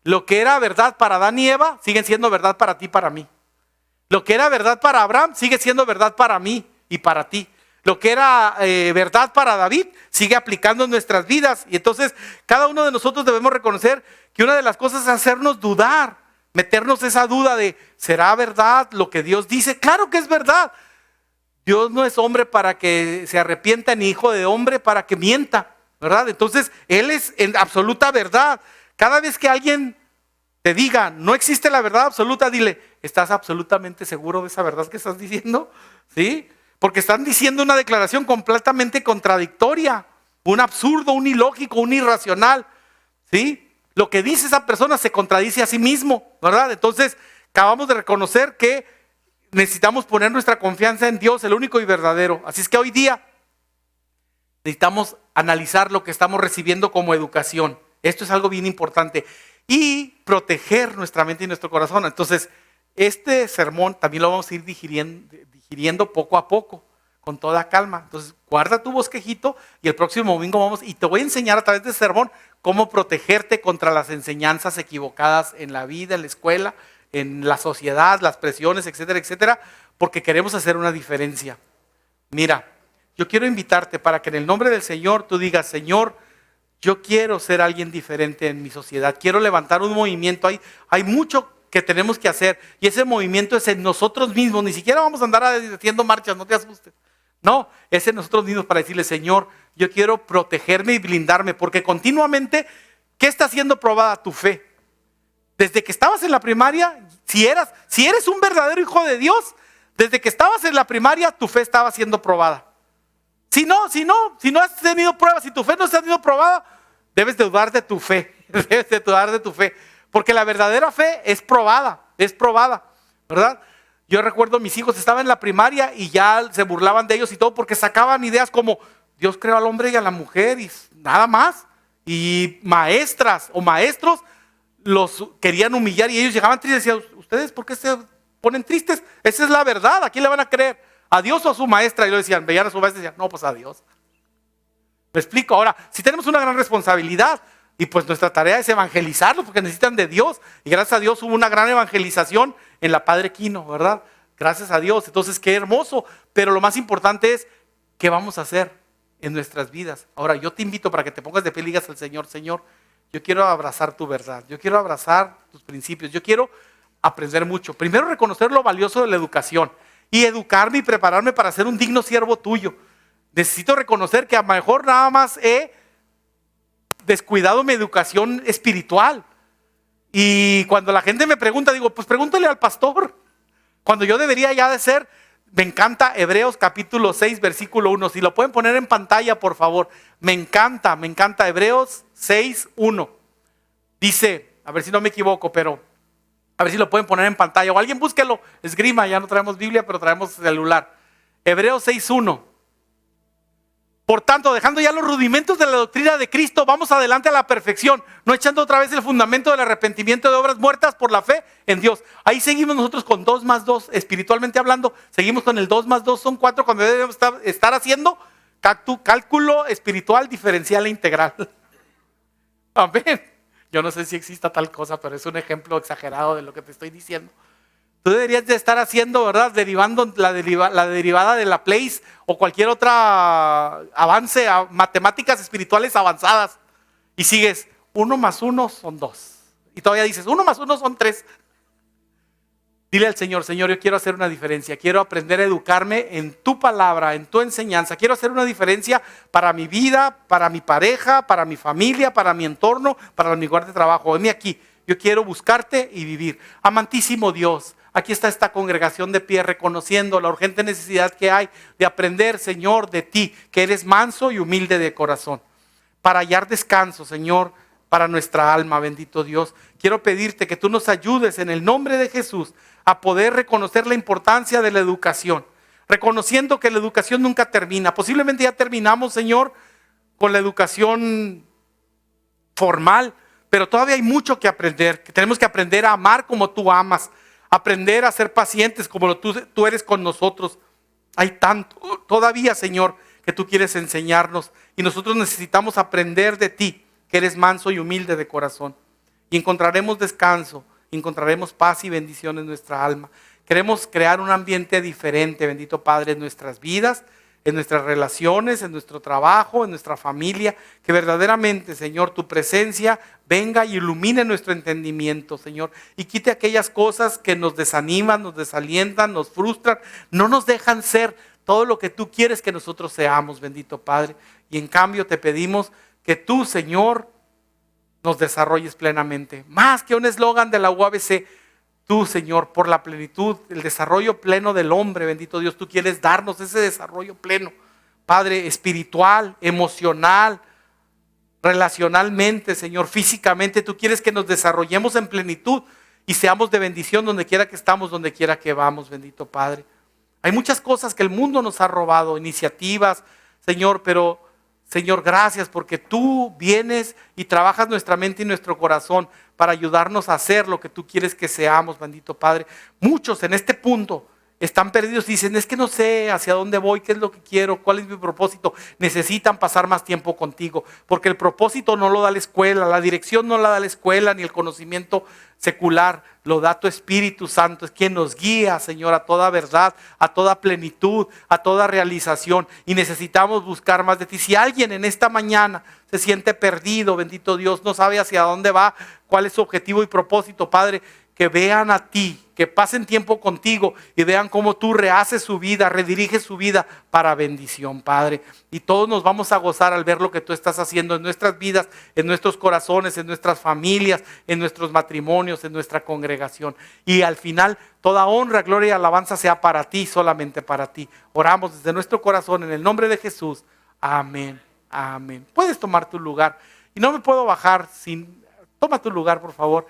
Lo que era verdad para Adán y Eva, sigue siendo verdad para ti y para mí. Lo que era verdad para Abraham, sigue siendo verdad para mí y para ti. Lo que era verdad para David sigue aplicando en nuestras vidas. Y entonces cada uno de nosotros debemos reconocer que una de las cosas es hacernos dudar, meternos esa duda de, ¿será verdad lo que Dios dice? Claro que es verdad. Dios no es hombre para que se arrepienta, ni hijo de hombre para que mienta, ¿verdad? Entonces Él es en absoluta verdad. Cada vez que alguien te diga, no existe la verdad absoluta, dile, ¿estás absolutamente seguro de esa verdad que estás diciendo? ¿Sí? Porque están diciendo una declaración completamente contradictoria, un absurdo, un ilógico, un irracional, ¿sí? Lo que dice esa persona se contradice a sí mismo, ¿verdad? Entonces, acabamos de reconocer que necesitamos poner nuestra confianza en Dios, el único y verdadero. Así es que hoy día necesitamos analizar lo que estamos recibiendo como educación. Esto es algo bien importante. Y proteger nuestra mente y nuestro corazón. Entonces, este sermón también lo vamos a ir digiriendo poco a poco, con toda calma. Entonces, guarda tu bosquejito y el próximo domingo y te voy a enseñar a través de este sermón cómo protegerte contra las enseñanzas equivocadas en la vida, en la escuela, en la sociedad, las presiones, etcétera, etcétera, porque queremos hacer una diferencia. Mira, yo quiero invitarte para que en el nombre del Señor tú digas, Señor, yo quiero ser alguien diferente en mi sociedad, quiero levantar un movimiento. Hay mucho que tenemos que hacer y ese movimiento es en nosotros mismos. Ni siquiera vamos a andar haciendo marchas, no te asustes. No, es en nosotros mismos para decirle, Señor, yo quiero protegerme y blindarme, porque continuamente, ¿qué está siendo probada tu fe? Desde que estabas en la primaria, si eres un verdadero hijo de Dios, desde que estabas en la primaria, tu fe estaba siendo probada. Si no has tenido pruebas, si tu fe no está siendo probada, debes de dudar de tu fe, debes de dudar de tu fe, porque la verdadera fe es probada, ¿verdad? Yo recuerdo mis hijos estaban en la primaria y ya se burlaban de ellos y todo porque sacaban ideas como Dios creó al hombre y a la mujer y nada más, y maestras o maestros los querían humillar y ellos llegaban tristes y decían, ¿ustedes por qué se ponen tristes? Esa es la verdad, ¿a quién le van a creer? ¿A Dios o a su maestra? Y lo decían, veían a su maestra y decían, no, pues a Dios. ¿Me explico? Ahora, si tenemos una gran responsabilidad y pues nuestra tarea es evangelizarlos porque necesitan de Dios. Y gracias a Dios hubo una gran evangelización en la Padre Quino, ¿verdad? Gracias a Dios. Entonces, qué hermoso. Pero lo más importante es, ¿qué vamos a hacer en nuestras vidas? Ahora, yo te invito para que te pongas de pie y digas al Señor, Señor, yo quiero abrazar tu verdad. Yo quiero abrazar tus principios. Yo quiero aprender mucho. Primero, reconocer lo valioso de la educación. Y educarme y prepararme para ser un digno siervo tuyo. Necesito reconocer que a lo mejor nada más he descuidado mi educación espiritual. Y cuando la gente me pregunta, digo, pues pregúntale al pastor. Cuando yo debería ya de ser, me encanta Hebreos capítulo 6, versículo 1. Si lo pueden poner en pantalla, por favor. Me encanta Hebreos 6, 1. Dice, a ver si no me equivoco, pero A ver si lo pueden poner en pantalla. O alguien búsquelo. Esgrima, ya no traemos Biblia, pero traemos celular. Hebreos 6:1. Por tanto, dejando ya los rudimentos de la doctrina de Cristo, vamos adelante a la perfección, no echando otra vez el fundamento del arrepentimiento de obras muertas por la fe en Dios. Ahí seguimos nosotros con 2 más 2, espiritualmente hablando, seguimos con el 2 más 2 son 4, cuando debemos estar haciendo cálculo espiritual diferencial e integral. Amén. Yo no sé si exista tal cosa, pero es un ejemplo exagerado de lo que te estoy diciendo. Tú deberías de estar haciendo, ¿verdad? Derivando la derivada de la Place o cualquier otra avance a matemáticas espirituales avanzadas. Y sigues, 1 más 1 son 2. Y todavía dices, 1 más 1 son 3. Dile al Señor, Señor, yo quiero hacer una diferencia. Quiero aprender a educarme en tu palabra, en tu enseñanza. Quiero hacer una diferencia para mi vida, para mi pareja, para mi familia, para mi entorno, para mi lugar de trabajo. Venme aquí. Yo quiero buscarte y vivir. Amantísimo Dios, aquí está esta congregación de pie reconociendo la urgente necesidad que hay de aprender, Señor, de ti, que eres manso y humilde de corazón, para hallar descanso, Señor, para nuestra alma, bendito Dios. Quiero pedirte que tú nos ayudes en el nombre de Jesús a poder reconocer la importancia de la educación, reconociendo que la educación nunca termina. Posiblemente ya terminamos, Señor, con la educación formal, pero todavía hay mucho que aprender, que tenemos que aprender a amar como tú amas, aprender a ser pacientes como tú eres con nosotros. Hay tanto todavía, Señor, que tú quieres enseñarnos y nosotros necesitamos aprender de ti, que eres manso y humilde de corazón. Y encontraremos descanso, encontraremos paz y bendición en nuestra alma. Queremos crear un ambiente diferente, bendito Padre, en nuestras vidas, en nuestras relaciones, en nuestro trabajo, en nuestra familia, que verdaderamente, Señor, tu presencia venga y ilumine nuestro entendimiento, Señor, y quite aquellas cosas que nos desaniman, nos desalientan, nos frustran, no nos dejan ser todo lo que tú quieres que nosotros seamos, bendito Padre. Y en cambio te pedimos que tú, Señor, nos desarrolles plenamente. Más que un eslogan de la UABC, tú, Señor, por la plenitud, el desarrollo pleno del hombre, bendito Dios, tú quieres darnos ese desarrollo pleno, Padre, espiritual, emocional, relacionalmente, Señor, físicamente. Tú quieres que nos desarrollemos en plenitud y seamos de bendición donde quiera que estamos, donde quiera que vamos, bendito Padre. Hay muchas cosas que el mundo nos ha robado, iniciativas, Señor, pero Señor, gracias porque tú vienes y trabajas nuestra mente y nuestro corazón para ayudarnos a hacer lo que tú quieres que seamos, bendito Padre. Muchos en este punto están perdidos y dicen, es que no sé hacia dónde voy, qué es lo que quiero, cuál es mi propósito. Necesitan pasar más tiempo contigo, porque el propósito no lo da la escuela, la dirección no la da la escuela, ni el conocimiento secular, lo da tu Espíritu Santo. Es quien nos guía, Señor, a toda verdad, a toda plenitud, a toda realización. Y necesitamos buscar más de ti. Si alguien en esta mañana se siente perdido, bendito Dios, no sabe hacia dónde va, cuál es su objetivo y propósito, Padre, que vean a ti, que pasen tiempo contigo y vean cómo tú rehaces su vida, rediriges su vida para bendición, Padre. Y todos nos vamos a gozar al ver lo que tú estás haciendo en nuestras vidas, en nuestros corazones, en nuestras familias, en nuestros matrimonios, en nuestra congregación. Y al final, toda honra, gloria y alabanza sea para ti, solamente para ti. Oramos desde nuestro corazón en el nombre de Jesús. Amén, amén. Puedes tomar tu lugar. Y no me puedo bajar sin... Toma tu lugar, por favor.